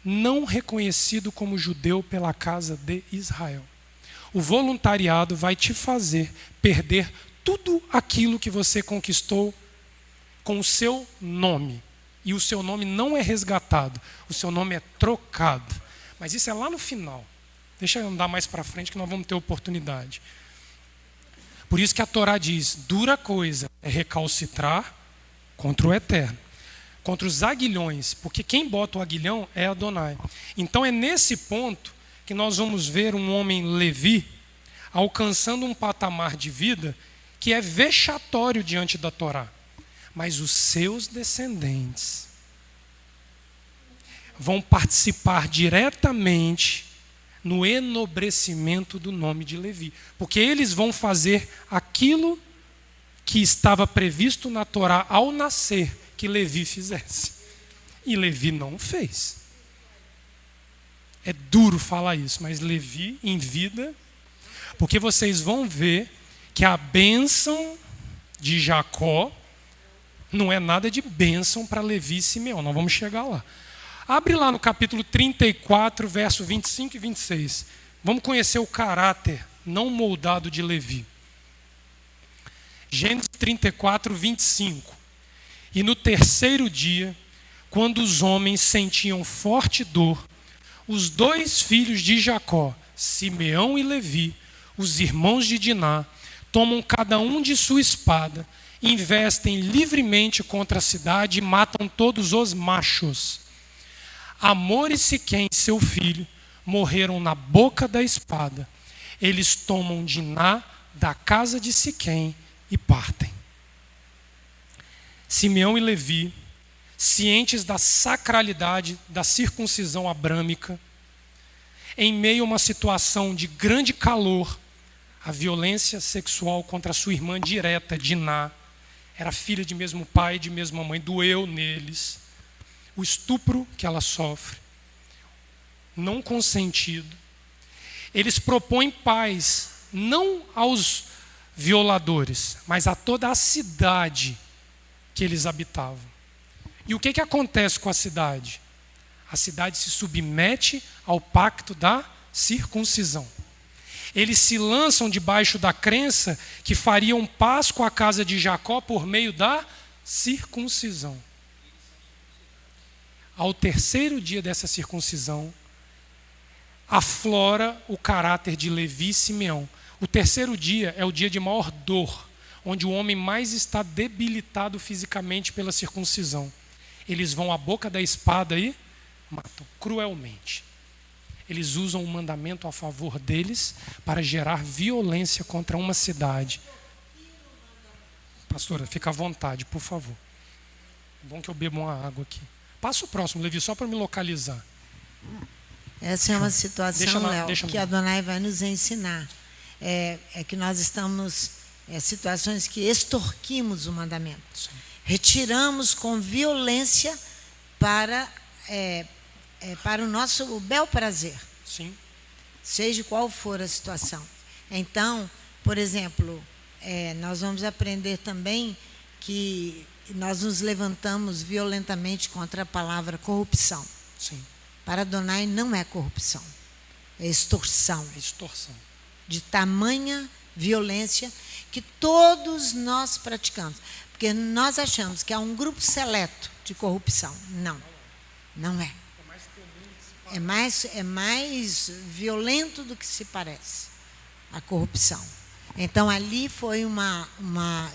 não reconhecido como judeu pela casa de Israel. O voluntariado vai te fazer perder tudo aquilo que você conquistou com o seu nome. E o seu nome não é resgatado, o seu nome é trocado. Mas isso é lá no final. Deixa eu andar mais para frente que nós vamos ter oportunidade. Por isso que a Torá diz, dura coisa é recalcitrar contra o Eterno. Contra os aguilhões, porque quem bota o aguilhão é Adonai. Então é nesse ponto que nós vamos ver um homem Levi alcançando um patamar de vida que é vexatório diante da Torá. Mas os seus descendentes vão participar diretamente no enobrecimento do nome de Levi. Porque eles vão fazer aquilo que estava previsto na Torá ao nascer, que Levi fizesse. E Levi não fez. É duro falar isso, mas Levi em vida, porque vocês vão ver que a bênção de Jacó não é nada de bênção para Levi e Simeão. Nós vamos chegar lá. Abre lá no capítulo 34, verso 25 e 26. Vamos conhecer o caráter não moldado de Levi. Gênesis 34, 25. E no terceiro dia, quando os homens sentiam forte dor, os dois filhos de Jacó, Simeão e Levi, os irmãos de Diná, tomam cada um de sua espada, investem livremente contra a cidade e matam todos os machos. Amor e Siquém, seu filho, morreram na boca da espada. Eles tomam Diná da casa de Siquém e partem. Simeão e Levi, cientes da sacralidade da circuncisão abrâmica, em meio a uma situação de grande calor, a violência sexual contra a sua irmã direta, Diná, era filha de mesmo pai, de mesma mãe, doeu neles. O estupro que ela sofre, não consentido. Eles propõem paz, não aos violadores, mas a toda a cidade que eles habitavam. E o que acontece com a cidade? A cidade se submete ao pacto da circuncisão. Eles se lançam debaixo da crença que fariam paz com a casa de Jacó por meio da circuncisão. Ao terceiro dia dessa circuncisão, aflora o caráter de Levi e Simeão. O terceiro dia é o dia de maior dor, onde o homem mais está debilitado fisicamente pela circuncisão. Eles vão à boca da espada e matam cruelmente. Eles usam o mandamento a favor deles para gerar violência contra uma cidade. Pastora, fica à vontade, por favor. É bom que eu bebo uma água aqui. Passa o próximo, Levi, só para me localizar. Essa é uma situação, Léo, que Adonai vai nos ensinar. É que nós estamos situações que extorquimos o mandamento. Sim. Retiramos com violência para o nosso bel prazer. Sim. Seja qual for a situação. Então, por exemplo, nós vamos aprender também que nós nos levantamos violentamente contra a palavra corrupção. Sim. Para Adonai não é corrupção, é extorsão. É extorsão. De tamanha violência que todos nós praticamos. Porque nós achamos que há um grupo seleto de corrupção. Não, não é. É mais violento do que se parece, a corrupção. Então, ali foi uma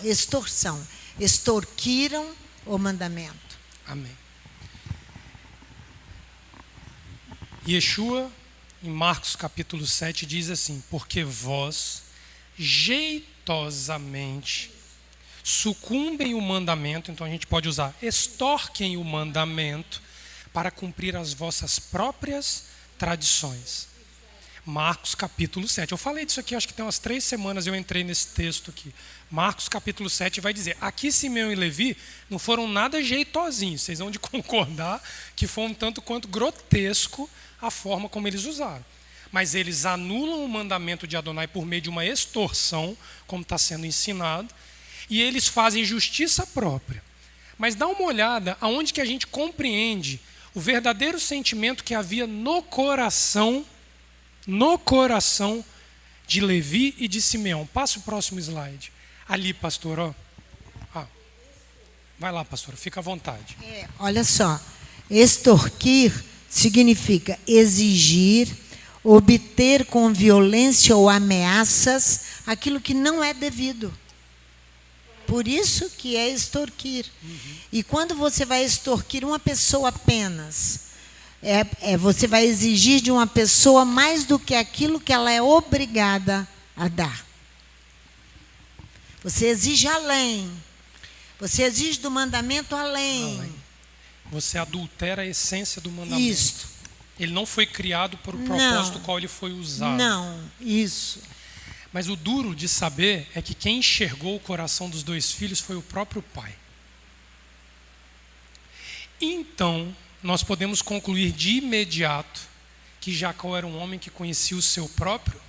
extorsão. Extorquiram o mandamento. Amém. Yeshua, em Marcos capítulo 7, diz assim: porque vós jeitosamente sucumbem o mandamento, então a gente pode usar extorquem o mandamento para cumprir as vossas próprias tradições. Marcos capítulo 7. Eu falei disso aqui, acho que tem umas 3 semanas eu entrei nesse texto aqui. Marcos capítulo 7 vai dizer, aqui Simeão e Levi não foram nada jeitosinhos, vocês vão de concordar que foi um tanto quanto grotesco a forma como eles usaram. Mas eles anulam o mandamento de Adonai por meio de uma extorsão, como está sendo ensinado, e eles fazem justiça própria. Mas dá uma olhada aonde que a gente compreende o verdadeiro sentimento que havia no coração de Levi e de Simeão. Passa o próximo slide. Ali, pastor, ó. Vai lá, pastor, fica à vontade. Olha só, extorquir significa exigir, obter com violência ou ameaças aquilo que não é devido. Por isso que é extorquir. E quando você vai extorquir uma pessoa apenas, você vai exigir de uma pessoa mais do que aquilo que ela é obrigada a dar. Você exige além. Você exige do mandamento além. Você adultera a essência do mandamento. Isso. Ele não foi criado por o propósito qual ele foi usado. Não, isso. Mas o duro de saber é que quem enxergou o coração dos 2 filhos foi o próprio pai. Então, nós podemos concluir de imediato que Jacó era um homem que conhecia o seu próprio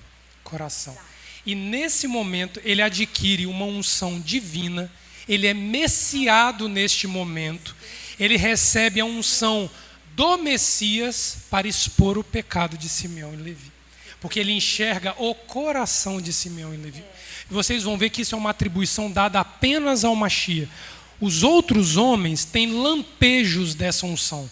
coração. E nesse momento ele adquire uma unção divina, ele é messiado neste momento, ele recebe a unção do Messias para expor o pecado de Simeão e Levi. Porque ele enxerga o coração de Simeão e Levi. E vocês vão ver que isso é uma atribuição dada apenas ao Mashiach. Os outros homens têm lampejos dessa unção.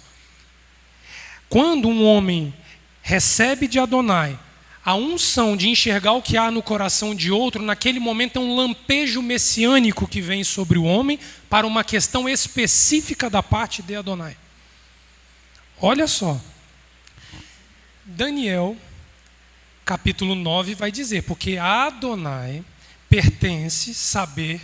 Quando um homem recebe de Adonai a unção de enxergar o que há no coração de outro, naquele momento é um lampejo messiânico que vem sobre o homem para uma questão específica da parte de Adonai. Olha só. Daniel, capítulo 9, vai dizer, porque a Adonai pertence saber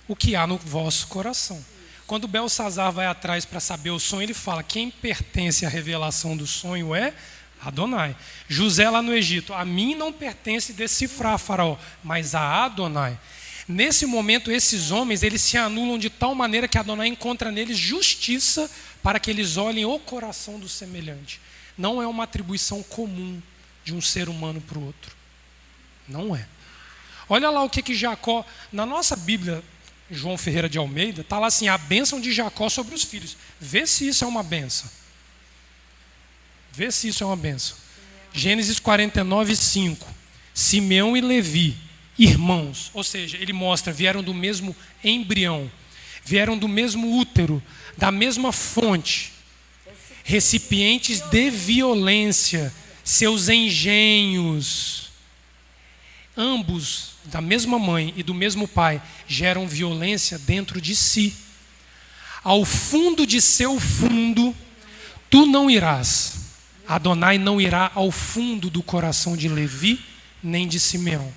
o que há no vosso coração. Quando Belsazar vai atrás para saber o sonho, ele fala, quem pertence à revelação do sonho é Adonai. José lá no Egito, a mim não pertence decifrar, faraó, mas a Adonai. Nesse momento, esses homens, eles se anulam de tal maneira que Adonai encontra neles justiça para que eles olhem o coração do semelhante. Não é uma atribuição comum de um ser humano para o outro. Não é. Olha lá o que Jacó, na nossa Bíblia, João Ferreira de Almeida, está lá assim, a bênção de Jacó sobre os filhos. Vê se isso é uma bênção. Vê se isso é uma bênção. Gênesis 49, 5. Simeão e Levi, irmãos. Ou seja, ele mostra, vieram do mesmo embrião, vieram do mesmo útero, da mesma fonte. Recipientes de violência, seus engenhos. Ambos, da mesma mãe e do mesmo pai, geram violência dentro de si. Ao fundo de seu fundo, tu não irás. Adonai não irá ao fundo do coração de Levi, nem de Simeão.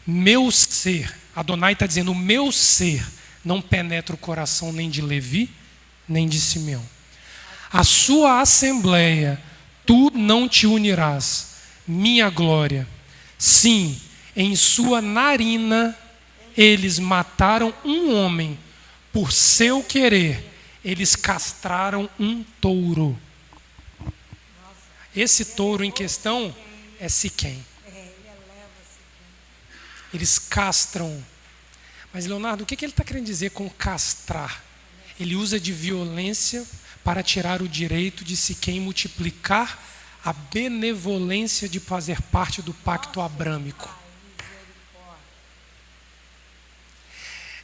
Meu ser, Adonai está dizendo, o meu ser não penetra o coração nem de Levi, nem de Simeão. A sua assembleia, tu não te unirás, minha glória. Sim, em sua narina, eles mataram um homem, por seu querer, eles castraram um touro. Esse touro em questão é Siquém. Eles castram. Mas, Leonardo, o que ele está querendo dizer com castrar? Ele usa de violência para tirar o direito de Siquém multiplicar a benevolência de fazer parte do pacto abrâmico.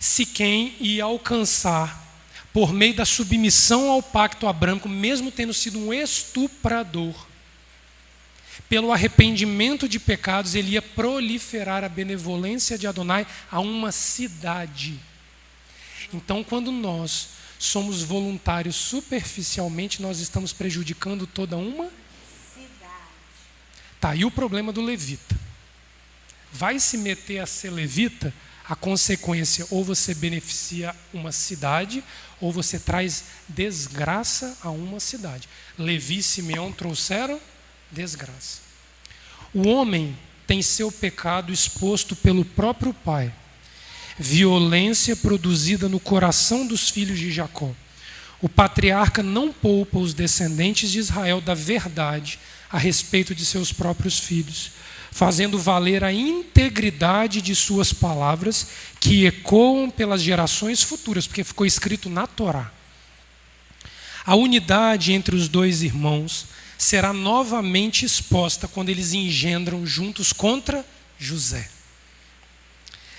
Siquém ia alcançar, por meio da submissão ao pacto abrâmico, mesmo tendo sido um estuprador, pelo arrependimento de pecados, ele ia proliferar a benevolência de Adonai a uma cidade. Então, quando nós somos voluntários superficialmente, nós estamos prejudicando toda uma cidade. Tá aí o problema do levita. Vai se meter a ser levita, a consequência, ou você beneficia uma cidade, ou você traz desgraça a uma cidade. Levi e Simeão trouxeram desgraça. O homem tem seu pecado exposto pelo próprio pai. Violência produzida no coração dos filhos de Jacó. O patriarca não poupa os descendentes de Israel da verdade a respeito de seus próprios filhos, fazendo valer a integridade de suas palavras, que ecoam pelas gerações futuras, porque ficou escrito na Torá. A unidade entre os dois irmãos será novamente exposta quando eles engendram juntos contra José.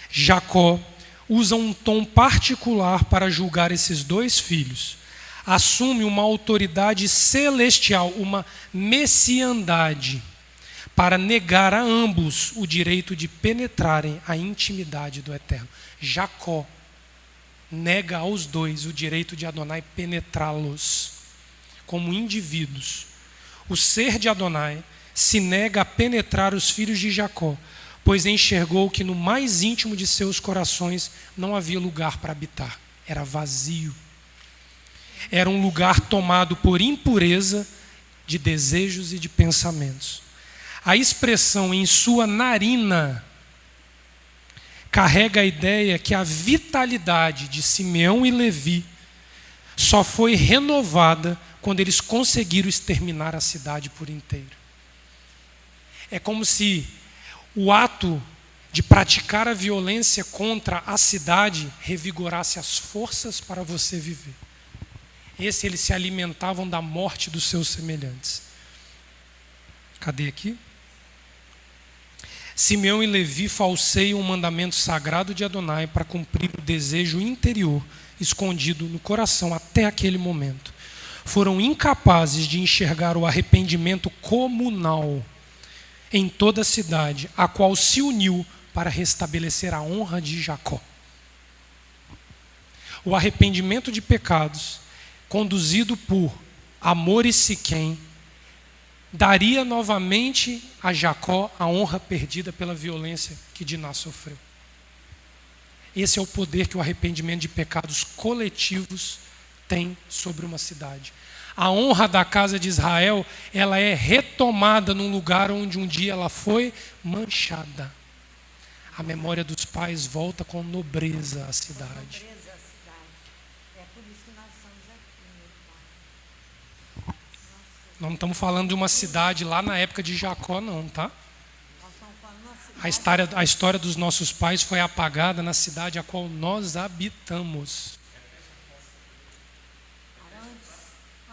Jacó usa um tom particular para julgar esses dois filhos. Assume uma autoridade celestial, uma messiandade, para negar a ambos o direito de penetrarem a intimidade do Eterno. Jacó nega aos dois o direito de Adonai penetrá-los como indivíduos. O ser de Adonai se nega a penetrar os filhos de Jacó, pois enxergou que no mais íntimo de seus corações não havia lugar para habitar. Era vazio. Era um lugar tomado por impureza de desejos e de pensamentos. A expressão em sua narina carrega a ideia que a vitalidade de Simeão e Levi só foi renovada quando eles conseguiram exterminar a cidade por inteiro. É como se o ato de praticar a violência contra a cidade revigorasse as forças para você viver. Eles se alimentavam da morte dos seus semelhantes. Cadê aqui? Simeão e Levi falseiam o mandamento sagrado de Adonai para cumprir o desejo interior escondido no coração até aquele momento. Foram incapazes de enxergar o arrependimento comunal em toda a cidade, a qual se uniu para restabelecer a honra de Jacó. O arrependimento de pecados, conduzido por Amor e Siquém, daria novamente a Jacó a honra perdida pela violência que Diná sofreu. Esse é o poder que o arrependimento de pecados coletivos tem sobre uma cidade. A honra da casa de Israel, ela é retomada num lugar onde um dia ela foi manchada. A memória dos pais volta com nobreza à cidade. Nós não estamos falando de uma cidade lá na época de Jacó, não, tá? A história dos nossos pais foi apagada na cidade a qual nós habitamos.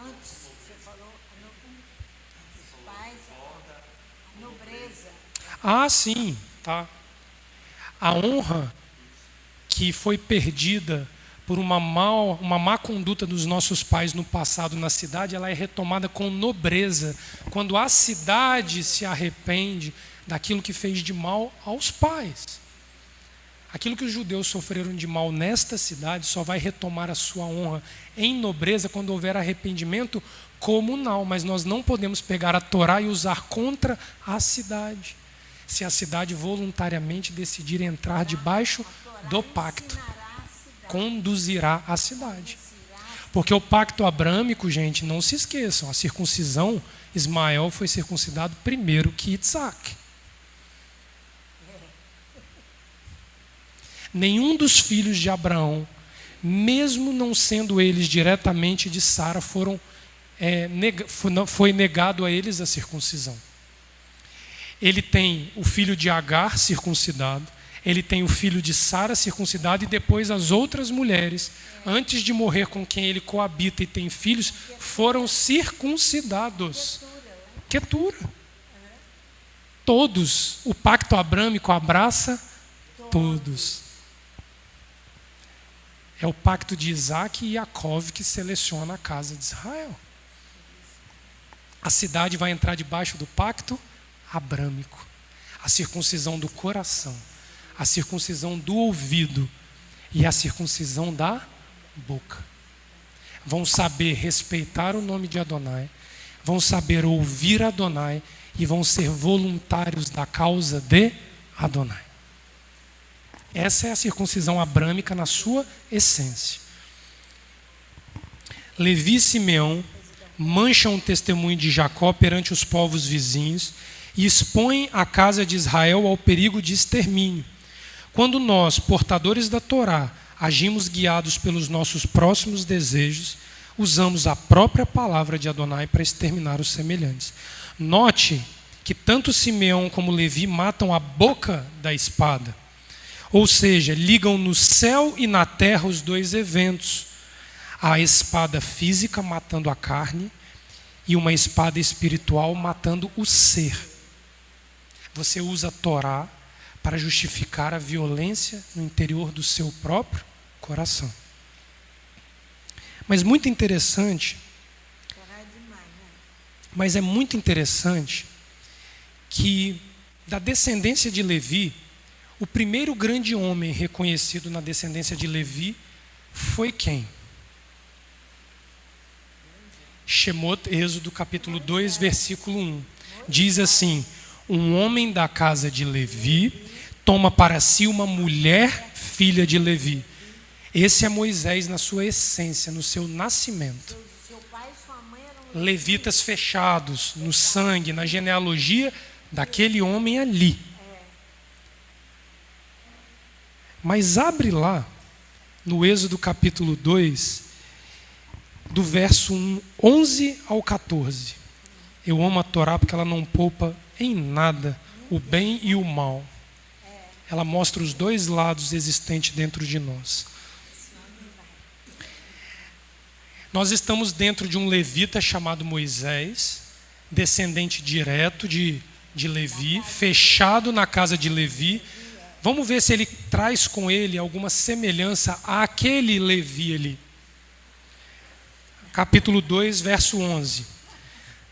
Antes, você falou os pais, a nobreza. Ah, sim, tá. A honra que foi perdida por uma má conduta dos nossos pais no passado na cidade, ela é retomada com nobreza, quando a cidade se arrepende daquilo que fez de mal aos pais. Aquilo que os judeus sofreram de mal nesta cidade só vai retomar a sua honra em nobreza quando houver arrependimento comunal, mas nós não podemos pegar a Torá e usar contra a cidade, se a cidade voluntariamente decidir entrar debaixo do pacto. Conduzirá a cidade. Porque o pacto abrâmico, gente, não se esqueçam, a circuncisão, Ismael foi circuncidado primeiro que Isaac. Nenhum dos filhos de Abraão, mesmo não sendo eles diretamente de Sara, foi negado a eles a circuncisão. Ele tem o filho de Agar circuncidado, ele tem o filho de Sara circuncidado e depois as outras mulheres, antes de morrer com quem ele coabita e tem filhos, foram circuncidados. Quetura. Todos. O pacto abrâmico abraça todos. É o pacto de Isaac e Jacó que seleciona a casa de Israel. A cidade vai entrar debaixo do pacto abrâmico. A circuncisão do coração, a circuncisão do ouvido e a circuncisão da boca. Vão saber respeitar o nome de Adonai, vão saber ouvir Adonai e vão ser voluntários da causa de Adonai. Essa é a circuncisão abrâmica na sua essência. Levi e Simeão mancham o testemunho de Jacó perante os povos vizinhos e expõem a casa de Israel ao perigo de extermínio. Quando nós, portadores da Torá, agimos guiados pelos nossos próximos desejos, usamos a própria palavra de Adonai para exterminar os semelhantes. Note que tanto Simeão como Levi matam a boca da espada. Ou seja, ligam no céu e na terra os dois eventos. A espada física matando a carne e uma espada espiritual matando o ser. Você usa a Torá para justificar a violência no interior do seu próprio coração. Mas muito interessante, mas é muito interessante que da descendência de Levi, o primeiro grande homem reconhecido na descendência de Levi foi quem? Shemot, Êxodo capítulo 2, versículo 1. Diz assim: um homem da casa de Levi toma para si uma mulher filha de Levi. Esse é Moisés na sua essência, no seu nascimento. Levitas fechados no sangue, na genealogia daquele homem ali. Mas abre lá, no Êxodo capítulo 2, do verso 11 ao 14. Eu amo a Torá porque ela não poupa em nada o bem e o mal. Ela mostra os dois lados existentes dentro de nós. Nós estamos dentro de um levita chamado Moisés, descendente direto de Levi, fechado na casa de Levi. Vamos ver se ele traz com ele alguma semelhança àquele Levi ali. Capítulo 2, verso 11.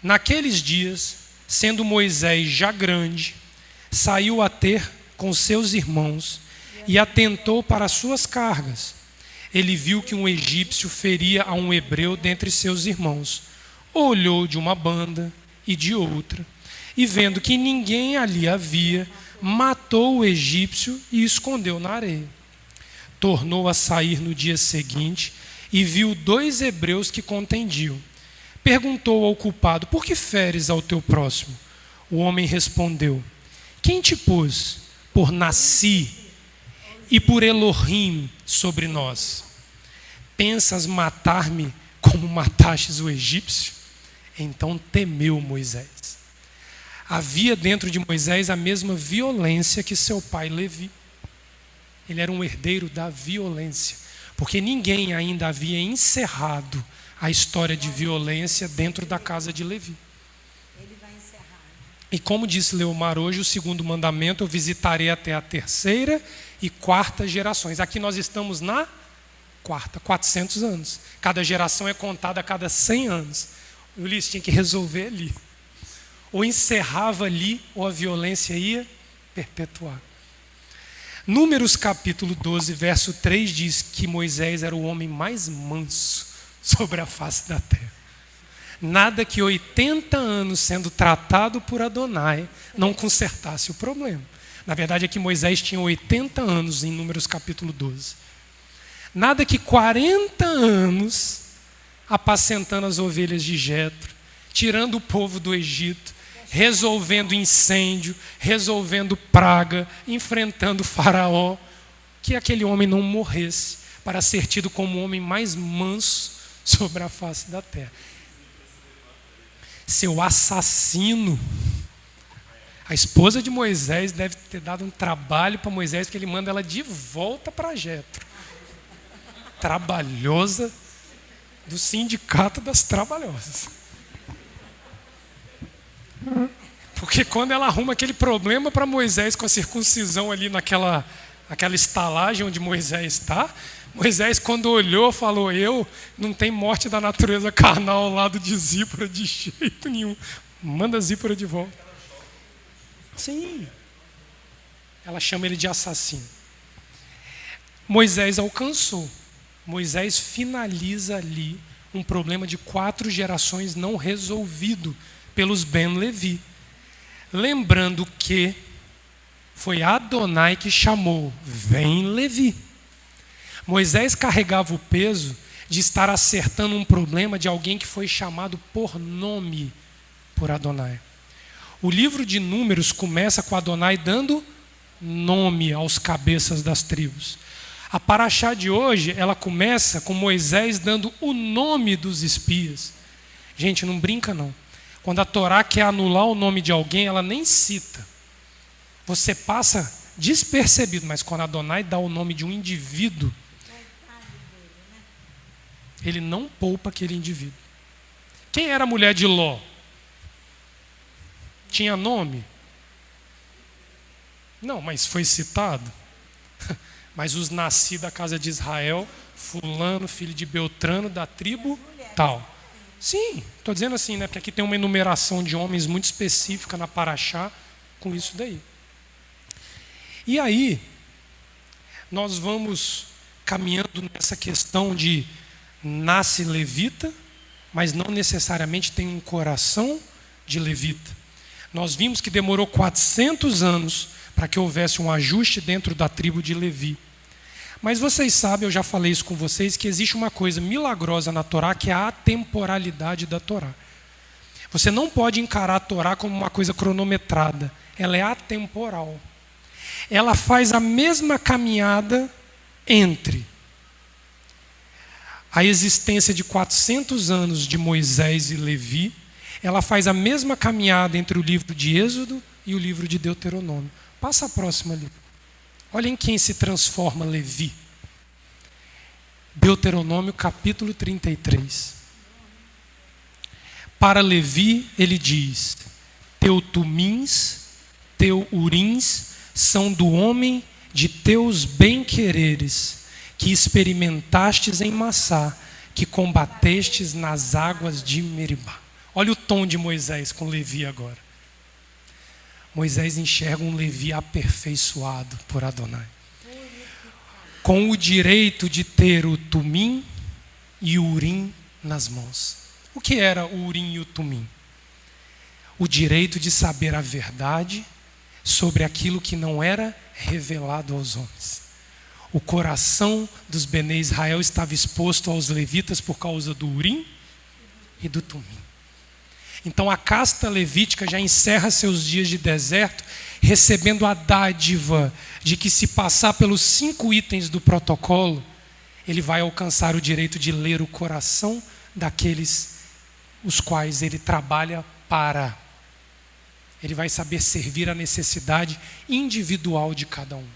Naqueles dias, sendo Moisés já grande, saiu a ter com seus irmãos e atentou para as suas cargas. Ele viu que um egípcio feria a um hebreu dentre seus irmãos. Olhou de uma banda e de outra, e vendo que ninguém ali havia, matou o egípcio e escondeu na areia. Tornou a sair no dia seguinte e viu 2 hebreus que contendiam. perguntou ao culpado: por que feres ao teu próximo? O homem respondeu: quem te pôs por Nasci e por Elohim sobre nós? Pensas matar-me como matastes o egípcio? Então temeu Moisés. Havia dentro de Moisés a mesma violência que seu pai Levi. Ele era um herdeiro da violência, porque ninguém ainda havia encerrado a história de violência dentro da casa de Levi. E como disse Leomar hoje, o segundo mandamento: eu visitarei até a terceira e quarta gerações. Aqui nós estamos na quarta, 400 anos. Cada geração é contada a cada 100 anos. O Ulisses tinha que resolver ali. Ou encerrava ali, ou a violência ia perpetuar. Números capítulo 12, verso 3 diz que Moisés era o homem mais manso sobre a face da terra. Nada que 80 anos sendo tratado por Adonai não consertasse o problema. Na verdade é que Moisés tinha 80 anos em Números capítulo 12. Nada que 40 anos apacentando as ovelhas de Jetro, tirando o povo do Egito, resolvendo incêndio, resolvendo praga, enfrentando Faraó, que aquele homem não morresse para ser tido como o homem mais manso sobre a face da terra. Seu assassino. A esposa de Moisés deve ter dado um trabalho para Moisés, porque ele manda ela de volta para Jetro. Trabalhosa do sindicato das trabalhosas. Porque quando ela arruma aquele problema para Moisés com a circuncisão ali naquela estalagem onde Moisés está, Moisés, quando olhou, falou: eu não tenho morte da natureza carnal ao lado de Zípora de jeito nenhum. Manda Zípora de volta. Sim. Ela chama ele de assassino. Moisés alcançou. Moisés finaliza ali um problema de 4 gerações não resolvido pelos Ben Levi. Lembrando que foi Adonai que chamou: vem Levi. Moisés carregava o peso de estar acertando um problema de alguém que foi chamado por nome por Adonai. O livro de Números começa com Adonai dando nome aos cabeças das tribos. A paraxá de hoje, ela começa com Moisés dando o nome dos espias. Gente, não brinca não. Quando a Torá quer anular o nome de alguém, ela nem cita. Você passa despercebido, mas quando Adonai dá o nome de um indivíduo, ele não poupa aquele indivíduo. Quem era a mulher de Ló? Tinha nome? Não, mas foi citado. Mas os nascidos da casa de Israel, fulano, filho de Beltrano, da tribo tal. Sim, estou dizendo assim, né? Porque aqui tem uma enumeração de homens muito específica na paraxá com isso daí. E aí, nós vamos caminhando nessa questão de nasce levita, mas não necessariamente tem um coração de levita. Nós vimos que demorou 400 anos para que houvesse um ajuste dentro da tribo de Levi. Mas vocês sabem, eu já falei isso com vocês, que existe uma coisa milagrosa na Torá, que é a atemporalidade da Torá. Você não pode encarar a Torá como uma coisa cronometrada. Ela é atemporal. Ela faz a mesma caminhada entre a existência de 400 anos de Moisés e Levi. Ela faz a mesma caminhada entre o livro de Êxodo e o livro de Deuteronômio. Passa a próxima ali. Olha em quem se transforma Levi. Deuteronômio capítulo 33. Para Levi ele diz: teu tumins, teu urins são do homem de teus bem-quereres, que experimentastes em Massá, que combatestes nas águas de Meribá. Olha o tom de Moisés com Levi agora. Moisés enxerga um Levi aperfeiçoado por Adonai, com o direito de ter o tumim e o urim nas mãos. O que era o urim e o tumim? O direito de saber a verdade sobre aquilo que não era revelado aos homens. O coração dos Bene Israel estava exposto aos levitas por causa do urim e do Tumim. Então a casta levítica já encerra seus dias de deserto, recebendo a dádiva de que, se passar pelos 5 itens do protocolo, ele vai alcançar o direito de ler o coração daqueles os quais ele trabalha para. Ele vai saber servir a necessidade individual de cada um.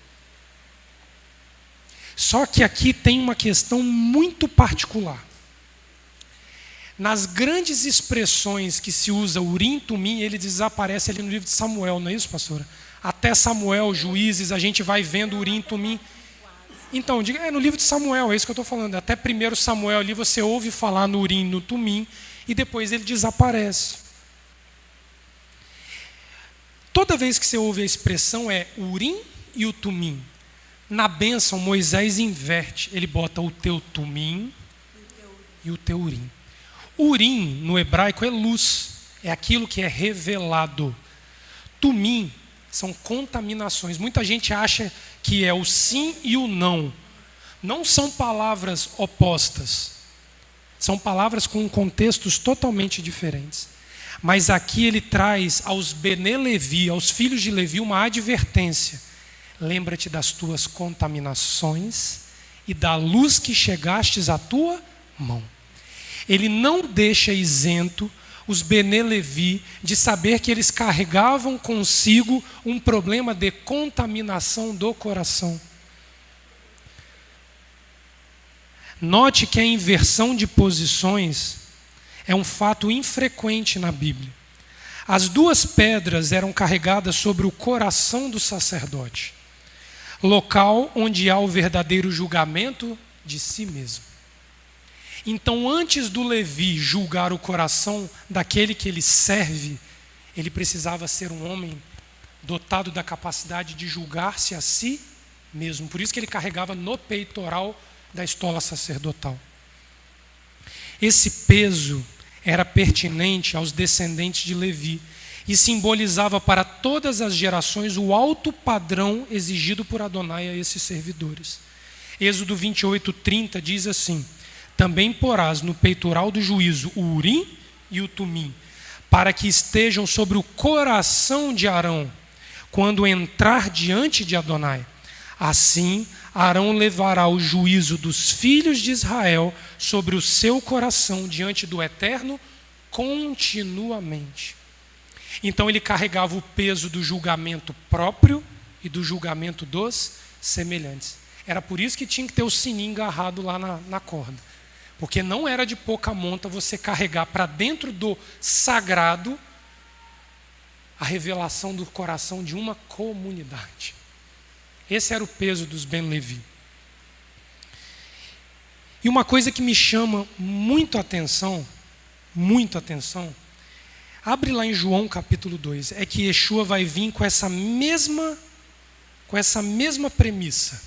Só que aqui tem uma questão muito particular. Nas grandes expressões que se usa Urim, Tumim, ele desaparece ali no livro de Samuel, não é isso, pastora? Até Samuel, Juízes, a gente vai vendo Urim, Tumim. Então, diga, no livro de Samuel, é isso que eu estou falando. Até 1 Samuel ali você ouve falar no Urim, no Tumim, e depois ele desaparece. Toda vez que você ouve a expressão é o Urim e o Tumim. Na bênção, Moisés inverte. Ele bota o teu Tumim e o teu Urim. Urim, no hebraico, é luz. É aquilo que é revelado. Tumim são contaminações. Muita gente acha que é o sim e o não. Não são palavras opostas. São palavras com contextos totalmente diferentes. Mas aqui ele traz aos Bene Levi, aos filhos de Levi, uma advertência. Lembra-te das tuas contaminações e da luz que chegastes à tua mão. Ele não deixa isento os Bene Levi de saber que eles carregavam consigo um problema de contaminação do coração. Note que a inversão de posições é um fato infrequente na Bíblia. As 2 pedras eram carregadas sobre o coração do sacerdote, local onde há o verdadeiro julgamento de si mesmo. Então, antes do Levi julgar o coração daquele que ele serve, ele precisava ser um homem dotado da capacidade de julgar-se a si mesmo. Por isso que ele carregava no peitoral da estola sacerdotal. Esse peso era pertinente aos descendentes de Levi e simbolizava para todas as gerações o alto padrão exigido por Adonai a esses servidores. Êxodo 28:30 diz assim: também porás no peitoral do juízo o Urim e o Tumim, para que estejam sobre o coração de Arão, quando entrar diante de Adonai. Assim, Arão levará o juízo dos filhos de Israel sobre o seu coração diante do Eterno continuamente. Então ele carregava o peso do julgamento próprio e do julgamento dos semelhantes. Era por isso que tinha que ter o sininho agarrado lá na corda. Porque não era de pouca monta você carregar para dentro do sagrado a revelação do coração de uma comunidade. Esse era o peso dos Ben Levi. E uma coisa que me chama muito atenção, abre lá em João capítulo 2, é que Yeshua vai vir com essa mesma premissa,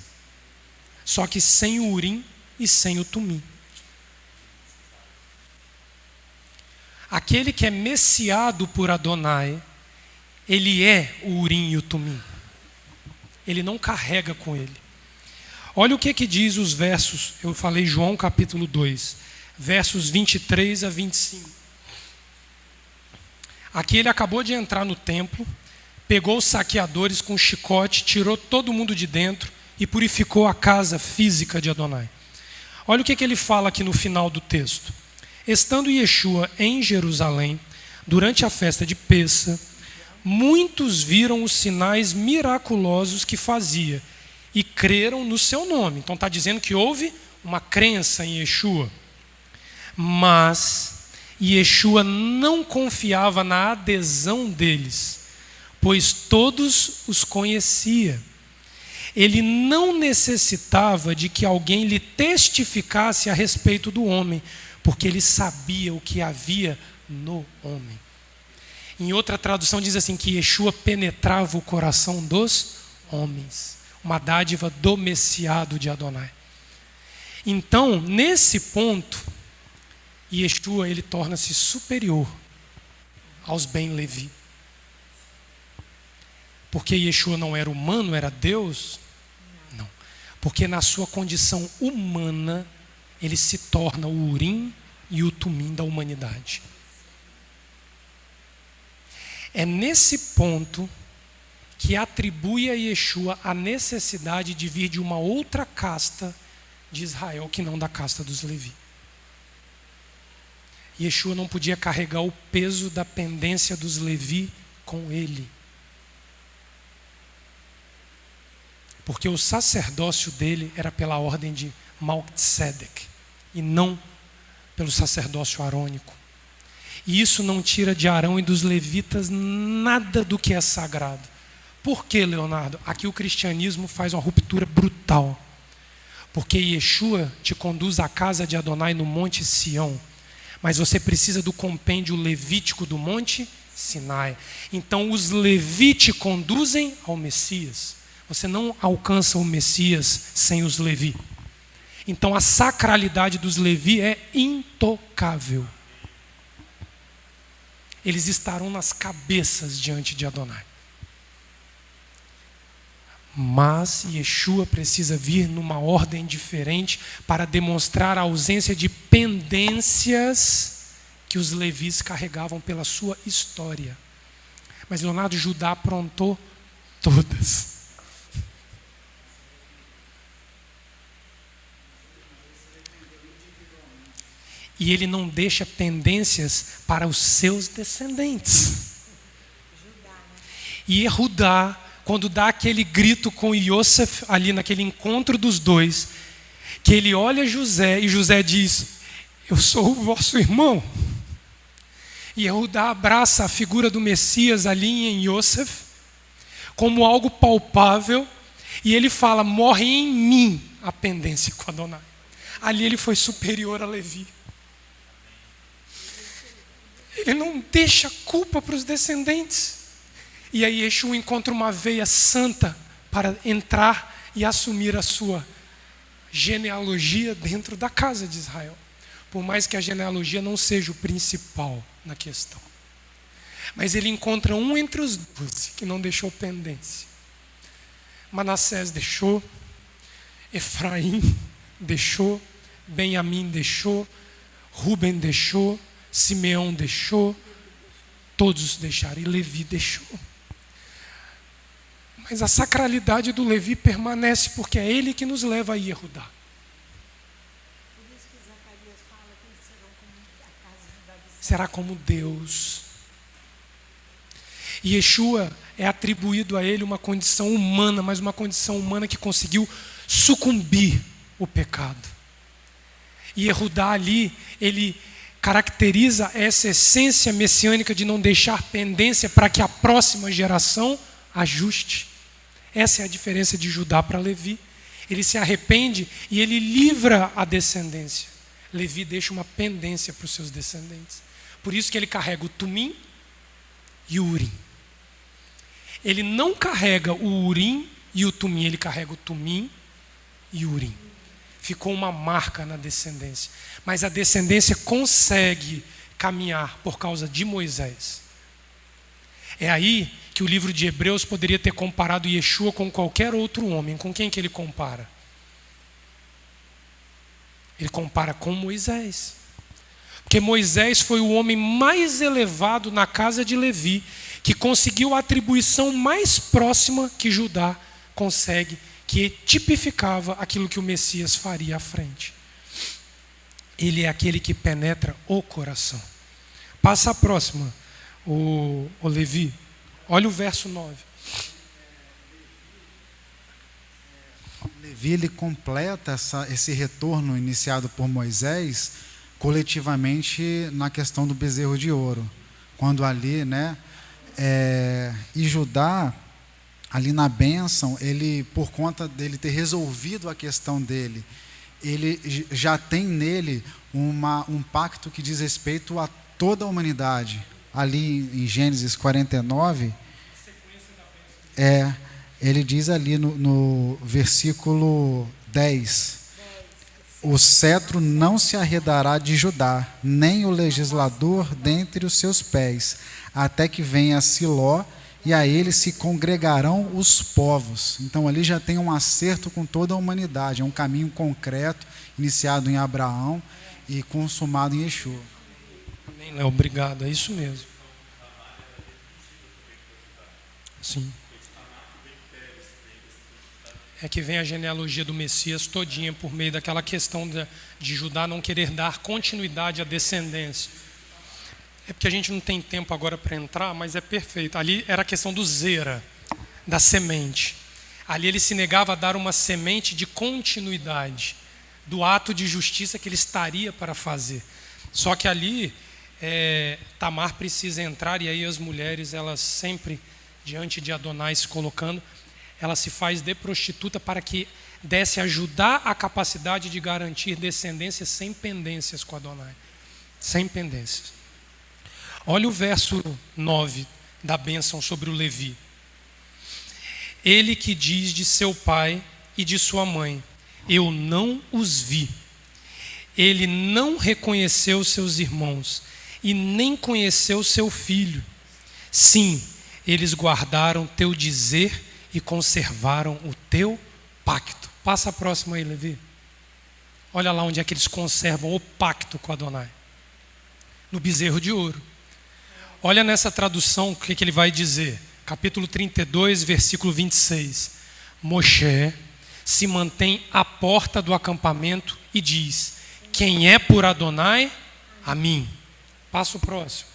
só que sem o Urim e sem o Tumim. Aquele que é messiado por Adonai, ele é o Urim e o Tumim. Ele não carrega com ele. Olha o que diz os versos, eu falei João capítulo 2, versos 23 a 25. Aqui ele acabou de entrar no templo, pegou os saqueadores com chicote, tirou todo mundo de dentro e purificou a casa física de Adonai. Olha o que ele fala aqui no final do texto. Estando Yeshua em Jerusalém, durante a festa de Pêssah, muitos viram os sinais miraculosos que fazia e creram no seu nome. Então está dizendo que houve uma crença em Yeshua. Mas Yeshua não confiava na adesão deles, pois todos os conhecia. Ele não necessitava de que alguém lhe testificasse a respeito do homem, porque ele sabia o que havia no homem. Em outra tradução diz assim, que Yeshua penetrava o coração dos homens. Uma dádiva do messiado de Adonai. Então, nesse ponto, Yeshua ele torna-se superior aos Ben Levi. Porque Yeshua não era humano, era Deus? Não. Porque na sua condição humana, ele se torna o Urim e o Tumim da humanidade. É nesse ponto que atribui a Yeshua a necessidade de vir de uma outra casta de Israel que não da casta dos Levi. Yeshua não podia carregar o peso da pendência dos Levi com ele. Porque o sacerdócio dele era pela ordem de Melquisedeque e não pelo sacerdócio arônico. E isso não tira de Arão e dos levitas nada do que é sagrado. Por que, Leonardo? Aqui o cristianismo faz uma ruptura brutal. Porque Yeshua te conduz à casa de Adonai no Monte Sião. Mas você precisa do compêndio levítico do Monte Sinai. Então os Levi te conduzem ao Messias. Você não alcança o Messias sem os Levi. Então a sacralidade dos Levi é intocável. Eles estarão nas cabeças diante de Adonai. Mas Yeshua precisa vir numa ordem diferente para demonstrar a ausência de pendências que os levis carregavam pela sua história. Mas Leonardo, Judá aprontou todas. E ele não deixa pendências para os seus descendentes. E Judá, quando dá aquele grito com Yosef, ali naquele encontro dos dois, que ele olha José e José diz: eu sou o vosso irmão. E Judá abraça a figura do Messias ali em Yosef, como algo palpável, e ele fala: morre em mim a pendência com Adonai. Ali ele foi superior a Levi. Ele não deixa culpa para os descendentes. E aí Yeshua encontra uma veia santa para entrar e assumir a sua genealogia dentro da casa de Israel. Por mais que a genealogia não seja o principal na questão. Mas ele encontra um entre os 12 que não deixou pendência. Manassés deixou, Efraim deixou, Benjamim deixou, Ruben deixou, Simeão deixou, todos deixaram, e Levi deixou. Mas a sacralidade do Levi permanece, porque é ele que nos leva a Yehudá. Será como Deus. E Yeshua é atribuído a ele uma condição humana, mas uma condição humana que conseguiu sucumbir o pecado. E Yehudá ali, ele caracteriza essa essência messiânica de não deixar pendência para que a próxima geração ajuste. Essa é a diferença de Judá para Levi. Ele se arrepende e ele livra a descendência. Levi deixa uma pendência para os seus descendentes. Por isso que ele carrega o Tumim e o Urim. Ele não carrega o Urim e o Tumim, ele carrega o Tumim e o Urim. Ficou uma marca na descendência. Mas a descendência consegue caminhar por causa de Moisés. É aí que o livro de Hebreus poderia ter comparado Yeshua com qualquer outro homem. Com quem que ele compara? Ele compara com Moisés. Porque Moisés foi o homem mais elevado na casa de Levi, que conseguiu a atribuição mais próxima que Judá consegue, que tipificava aquilo que o Messias faria à frente. Ele é aquele que penetra o coração. Passa a próxima, o Levi. Olha o verso 9. Levi, ele completa esse retorno iniciado por Moisés coletivamente na questão do bezerro de ouro. Quando ali, e Judá, ali na bênção, ele, por conta dele ter resolvido a questão dele, ele já tem nele um pacto que diz respeito a toda a humanidade. Ali em Gênesis 49, ele diz ali no versículo 10, o cetro não se arredará de Judá, nem o legislador dentre os seus pés, até que venha Siló, e a ele se congregarão os povos. Então ali já tem um acerto com toda a humanidade, é um caminho concreto, iniciado em Abraão, e consumado em Yeshua. Amém, Léo, obrigado, é isso mesmo. Sim. É que vem a genealogia do Messias todinha por meio daquela questão de Judá não querer dar continuidade à descendência. É porque a gente não tem tempo agora para entrar, mas é perfeito. Ali era a questão do zera, da semente. Ali ele se negava a dar uma semente de continuidade do ato de justiça que ele estaria para fazer. Só que ali Tamar precisa entrar, e aí as mulheres, elas sempre diante de Adonai se colocando, ela se faz de prostituta para que desse ajudar a capacidade de garantir descendência sem pendências com Adonai. Sem pendências. Olha o verso 9 da bênção sobre o Levi. Ele que diz de seu pai e de sua mãe: eu não os vi. Ele não reconheceu seus irmãos e nem conheceu seu filho. Sim, eles guardaram teu dizer e conservaram o teu pacto. Passa a próxima aí, Levi. Olha lá onde é que eles conservam o pacto com Adonai. No bezerro de ouro. Olha nessa tradução o que ele vai dizer. Capítulo 32, versículo 26. Moshe se mantém à porta do acampamento e diz: quem é por Adonai, a mim. Passa o próximo.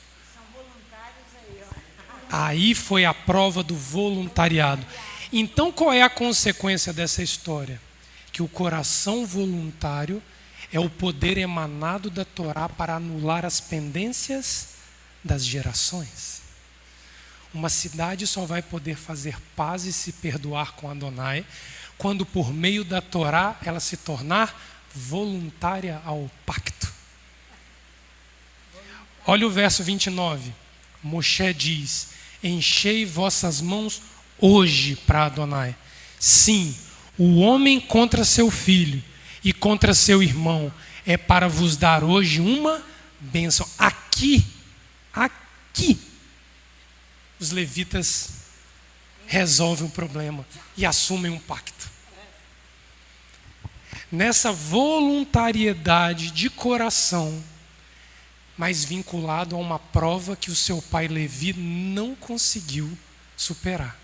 Aí foi a prova do voluntariado. Então qual é a consequência dessa história? Que o coração voluntário é o poder emanado da Torá para anular as pendências das gerações. Uma cidade só vai poder fazer paz e se perdoar com Adonai quando por meio da Torá ela se tornar voluntária ao pacto. Olha o verso 29. Moshe diz: enchei vossas mãos hoje para Adonai. Sim, o homem contra seu filho e contra seu irmão é para vos dar hoje uma bênção. Aqui, os levitas resolvem o problema e assumem um pacto. Nessa voluntariedade de coração, mas vinculado a uma prova que o seu pai Levi não conseguiu superar.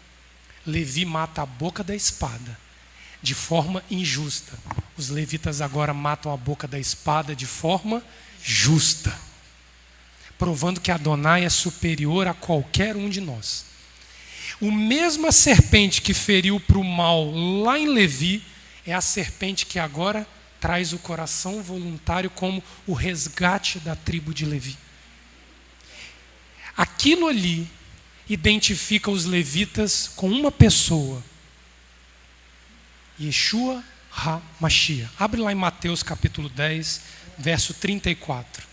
Levi mata a boca da espada de forma injusta. Os levitas agora matam a boca da espada de forma justa, provando que Adonai é superior a qualquer um de nós. O mesma serpente que feriu para o mal lá em Levi é a serpente que agora traz o coração voluntário como o resgate da tribo de Levi. Aquilo ali identifica os levitas com uma pessoa: Yeshua HaMashiach. Abre lá em Mateus capítulo 10, verso 34.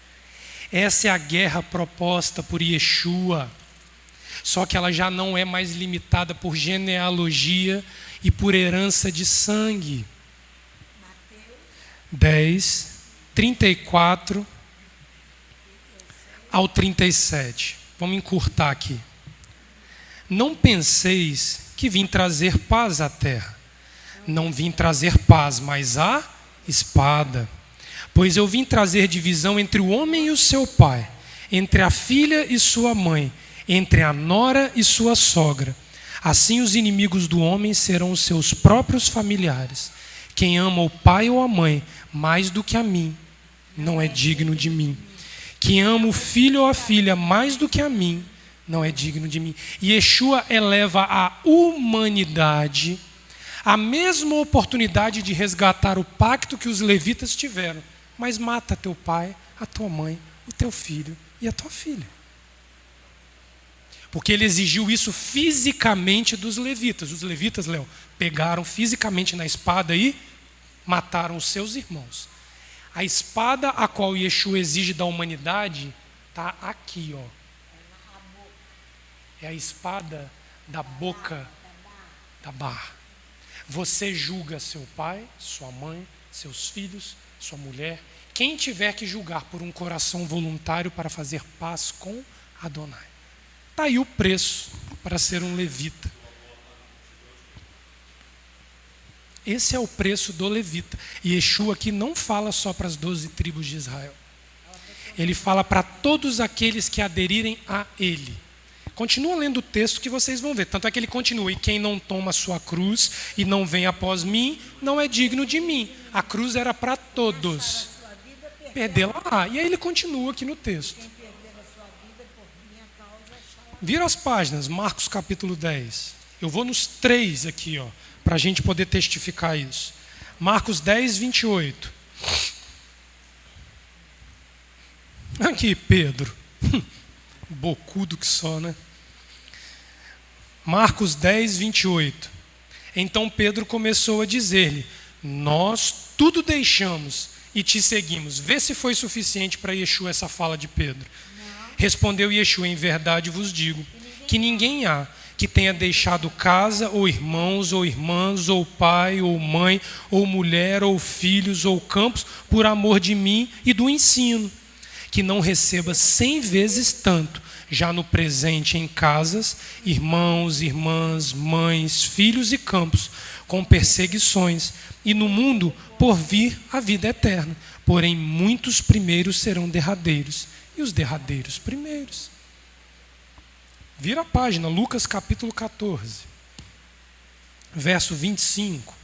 Essa é a guerra proposta por Yeshua, só que ela já não é mais limitada por genealogia e por herança de sangue. 10, 34 ao 37. Vamos encurtar aqui. Não penseis que vim trazer paz à terra. Não vim trazer paz, mas a espada. Pois eu vim trazer divisão entre o homem e o seu pai, entre a filha e sua mãe, entre a nora e sua sogra. Assim os inimigos do homem serão os seus próprios familiares. Quem ama o pai ou a mãe mais do que a mim, não é digno de mim. Quem ama o filho ou a filha mais do que a mim, não é digno de mim. E Yeshua eleva a humanidade a mesma oportunidade de resgatar o pacto que os levitas tiveram. Mas mata teu pai, a tua mãe, o teu filho e a tua filha. Porque ele exigiu isso fisicamente dos levitas. Os levitas, Léo, pegaram fisicamente na espada e mataram os seus irmãos. A espada a qual Yeshua exige da humanidade está aqui, ó. É a espada da boca da barra. Você julga seu pai, sua mãe, seus filhos, sua mulher, quem tiver que julgar por um coração voluntário para fazer paz com Adonai. Está aí o preço para ser um levita. Esse é o preço do levita. E Yeshua aqui não fala só para as 12 tribos de Israel. Ele fala para todos aqueles que aderirem a ele. Continua lendo o texto que vocês vão ver. Tanto é que ele continua: e quem não toma a sua cruz e não vem após mim, não é digno de mim. A cruz era para todos. Perdê-la lá. E aí ele continua aqui no texto. Vira as páginas, Marcos capítulo 10. Eu vou nos 3 aqui, para a gente poder testificar isso. Marcos 10, 28. Aqui, Pedro. Bocudo que só, né? Marcos 10, 28. Então Pedro começou a dizer-lhe: nós tudo deixamos e te seguimos. Vê se foi suficiente para Yeshua essa fala de Pedro. Não. Respondeu Yeshua: em verdade vos digo, que ninguém há que tenha deixado casa, ou irmãos, ou irmãs, ou pai, ou mãe, ou mulher, ou filhos, ou campos, por amor de mim e do ensino, que não receba 100 vezes tanto, já no presente em casas, irmãos, irmãs, mães, filhos e campos, com perseguições, e no mundo por vir a vida eterna. Porém, muitos primeiros serão derradeiros, e os derradeiros primeiros. Vira a página, Lucas capítulo 14, verso 25.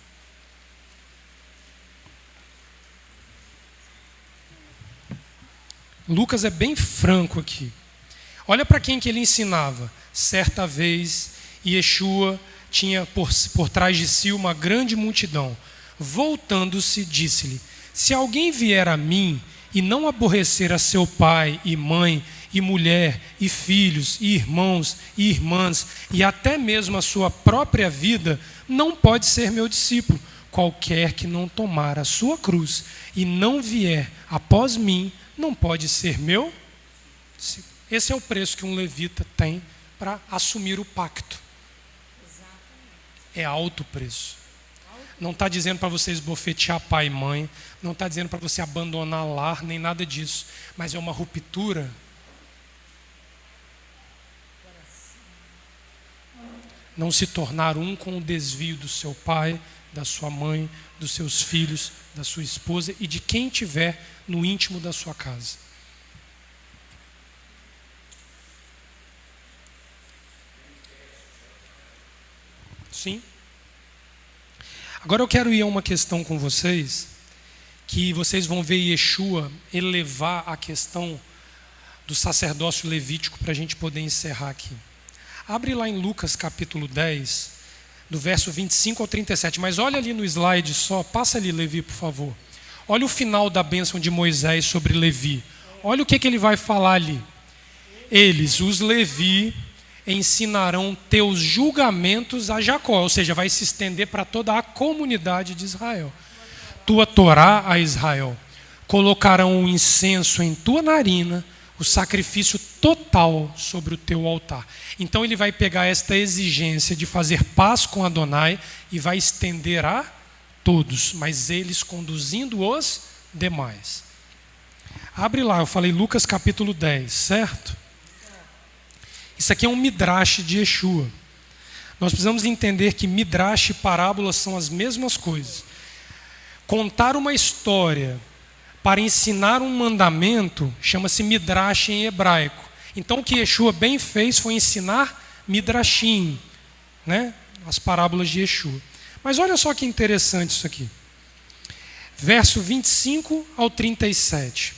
Lucas é bem franco aqui. Olha para quem que ele ensinava. Certa vez, Yeshua tinha por trás de si uma grande multidão. Voltando-se, disse-lhe: se alguém vier a mim e não aborrecer a seu pai e mãe, e mulher, e filhos, e irmãos, e irmãs, e até mesmo a sua própria vida, não pode ser meu discípulo. Qualquer que não tomar a sua cruz e não vier após mim, não pode ser meu discípulo. Esse é o preço que um levita tem para assumir o pacto. É alto o preço. Não está dizendo para você esbofetear pai e mãe, não está dizendo para você abandonar lar, nem nada disso. Mas é uma ruptura. Não se tornar um com o desvio do seu pai, da sua mãe, dos seus filhos, da sua esposa e de quem tiver no íntimo da sua casa. Sim. Agora eu quero ir a uma questão com vocês, que vocês vão ver Yeshua elevar a questão do sacerdócio levítico para a gente poder encerrar aqui. Abre lá em Lucas capítulo 10, do verso 25 ao 37. Mas olha ali no slide só, passa ali, Levi, por favor. Olha o final da bênção de Moisés sobre Levi. Olha o que ele vai falar ali. Eles, os Levi, ensinarão teus julgamentos a Jacó, ou seja, vai se estender para toda a comunidade de Israel. Tua Torá a Israel. Colocarão o incenso em tua narina, o sacrifício total sobre o teu altar. Então ele vai pegar esta exigência de fazer paz com Adonai e vai estender a todos, mas eles conduzindo os demais. Abre lá, eu falei Lucas capítulo 10, certo? Isso aqui é um midrash de Yeshua. Nós precisamos entender que midrash e parábolas são as mesmas coisas. Contar uma história para ensinar um mandamento chama-se midrash em hebraico. Então o que Yeshua bem fez foi ensinar midrashim, né? As parábolas de Yeshua. Mas olha só que interessante isso aqui. Verso 25 ao 37.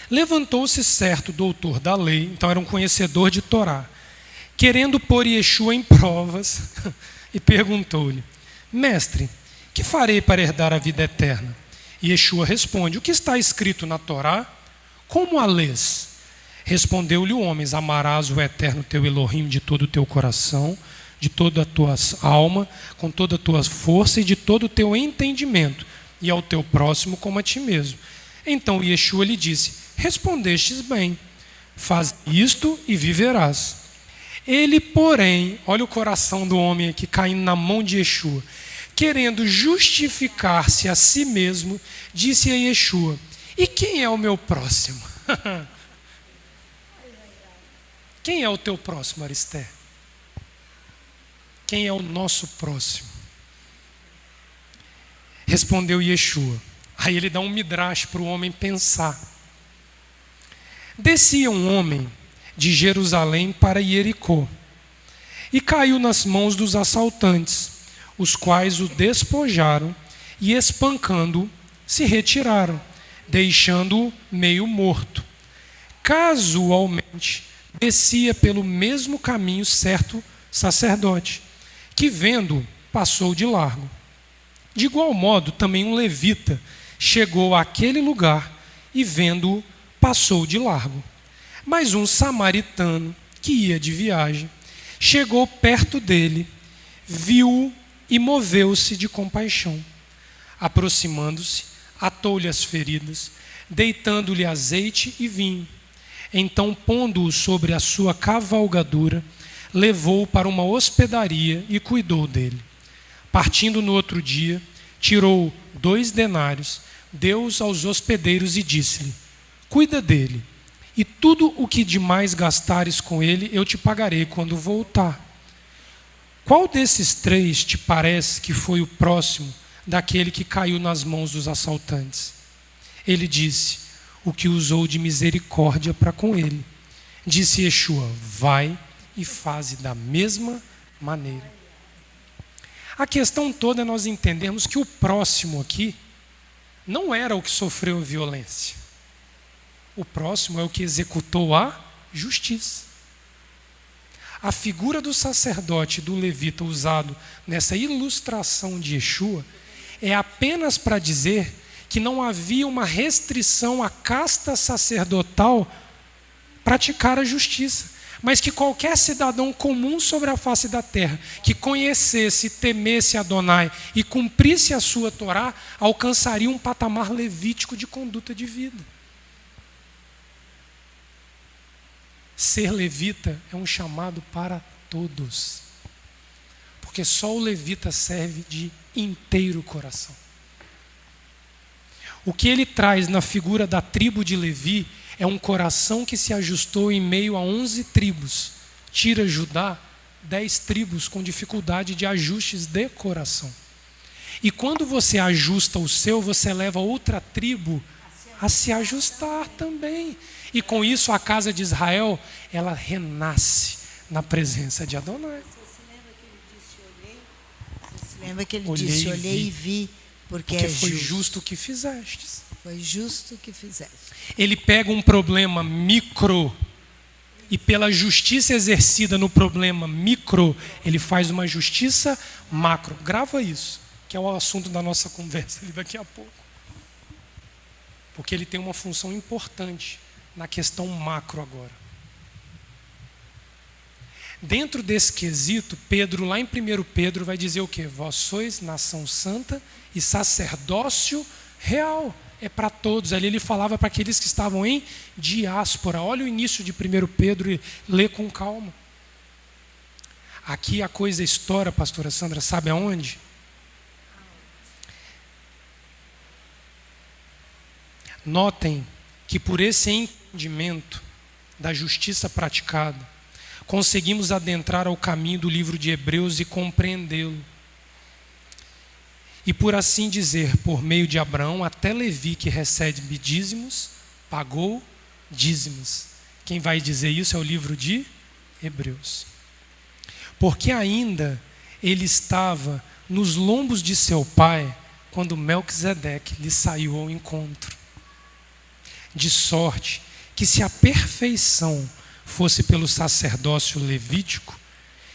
Levantou-se certo doutor da lei, então era um conhecedor de Torá, querendo pôr Yeshua em provas, e perguntou-lhe: mestre, que farei para herdar a vida eterna? E Yeshua responde: o que está escrito na Torá? Como a lês? Respondeu-lhe o homem: amarás o eterno teu Elohim de todo o teu coração, de toda a tua alma, com toda a tua força e de todo o teu entendimento, e ao teu próximo como a ti mesmo. Então Yeshua lhe disse: respondestes bem, faz isto e viverás. Ele, porém, olha o coração do homem aqui caindo na mão de Yeshua, querendo justificar-se a si mesmo, disse a Yeshua: e quem é o meu próximo? Quem é o teu próximo, Aristé? Quem é o nosso próximo? Respondeu Yeshua. Aí ele dá um midrash para o homem pensar. Descia um homem de Jerusalém para Jericó e caiu nas mãos dos assaltantes, os quais o despojaram e, espancando-o, se retiraram, deixando-o meio morto. Casualmente, descia pelo mesmo caminho certo sacerdote, que vendo-o, passou de largo. De igual modo, também um levita chegou àquele lugar e, vendo-o, passou de largo. Mas um samaritano, que ia de viagem, chegou perto dele, viu-o e moveu-se de compaixão. Aproximando-se, atou-lhe as feridas, deitando-lhe azeite e vinho. Então, pondo-o sobre a sua cavalgadura, levou-o para uma hospedaria e cuidou dele. Partindo no outro dia, tirou 2 denários, deu-os aos hospedeiros e disse-lhe: cuida dele, e tudo o que demais gastares com ele eu te pagarei quando voltar. Qual desses 3 te parece que foi o próximo daquele que caiu nas mãos dos assaltantes? Ele disse: o que usou de misericórdia para com ele. Disse Yeshua: vai e faze da mesma maneira. A questão toda é nós entendermos que o próximo aqui não era o que sofreu violência. O próximo é o que executou a justiça. A figura do sacerdote e do levita usado nessa ilustração de Yeshua é apenas para dizer que não havia uma restrição à casta sacerdotal praticar a justiça, mas que qualquer cidadão comum sobre a face da terra que conhecesse, temesse Adonai e cumprisse a sua Torá, alcançaria um patamar levítico de conduta de vida. Ser levita é um chamado para todos, porque só o levita serve de inteiro coração. O que ele traz na figura da tribo de Levi é um coração que se ajustou em meio a 11 tribos. Tira Judá, 10 tribos com dificuldade de ajustes de coração. E quando você ajusta o seu, você leva outra tribo a se ajustar também. E com isso a casa de Israel, ela renasce na presença de Adonai. Você se lembra que ele disse, olhei e vi, porque é foi justo. justo o que fizestes. Foi justo o que fizeste. Ele pega um problema micro e pela justiça exercida no problema micro, ele faz uma justiça macro. Grava isso, que é o assunto da nossa conversa ali daqui a pouco. Porque ele tem uma função importante na questão macro agora. Dentro desse quesito, Pedro, lá em 1 Pedro, vai dizer o quê? Vós sois nação santa e sacerdócio real. É para todos. Ali ele falava para aqueles que estavam em diáspora. Olha o início de 1 Pedro e lê com calma. Aqui a coisa estoura, pastora Sandra, sabe aonde? Notem que por esse entendimento da justiça praticada, conseguimos adentrar ao caminho do livro de Hebreus e compreendê-lo. E por assim dizer, por meio de Abraão, até Levi, que recebe dízimos, pagou dízimos. Quem vai dizer isso é o livro de Hebreus. Porque ainda ele estava nos lombos de seu pai, quando Melquisedeque lhe saiu ao encontro. De sorte que se a perfeição fosse pelo sacerdócio levítico,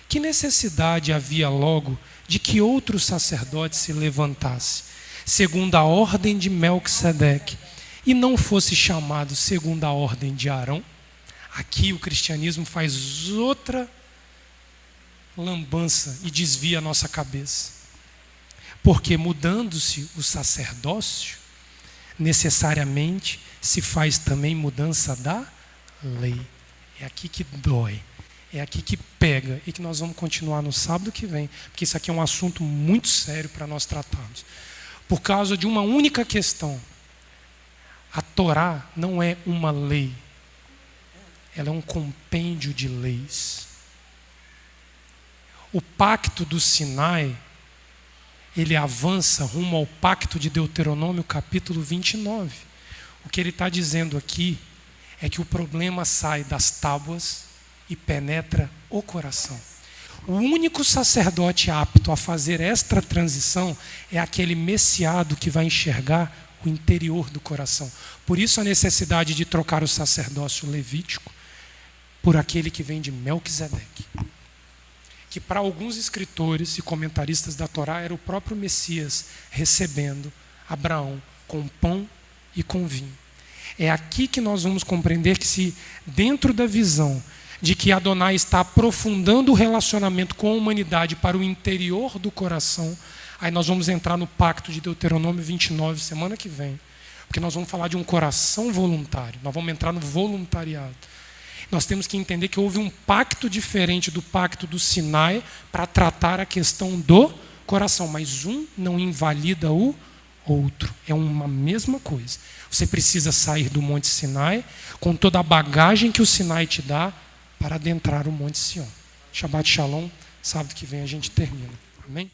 que necessidade havia logo de que outro sacerdote se levantasse, segundo a ordem de Melquisedeque, e não fosse chamado segundo a ordem de Arão? Aqui o cristianismo faz outra lambança e desvia a nossa cabeça. Porque mudando-se o sacerdócio, necessariamente se faz também mudança da lei. É aqui que dói, é aqui que pega, e que nós vamos continuar no sábado que vem, porque isso aqui é um assunto muito sério para nós tratarmos. Por causa de uma única questão. A Torá não é uma lei, ela é um compêndio de leis. O pacto do Sinai ele avança rumo ao pacto de Deuteronômio, capítulo 29. O que ele está dizendo aqui é que o problema sai das tábuas e penetra o coração. O único sacerdote apto a fazer esta transição é aquele messiado que vai enxergar o interior do coração. Por isso a necessidade de trocar o sacerdócio levítico por aquele que vem de Melquisedeque, que para alguns escritores e comentaristas da Torá era o próprio Messias recebendo Abraão com pão e com vinho. É aqui que nós vamos compreender que, se dentro da visão de que Adonai está aprofundando o relacionamento com a humanidade para o interior do coração, aí nós vamos entrar no pacto de Deuteronômio 29, semana que vem, porque nós vamos falar de um coração voluntário, nós vamos entrar no voluntariado. Nós temos que entender que houve um pacto diferente do pacto do Sinai para tratar a questão do coração, mas um não invalida o outro, é uma mesma coisa. Você precisa sair do Monte Sinai com toda a bagagem que o Sinai te dá para adentrar o Monte Sião. Shabbat Shalom, sábado que vem a gente termina. Amém?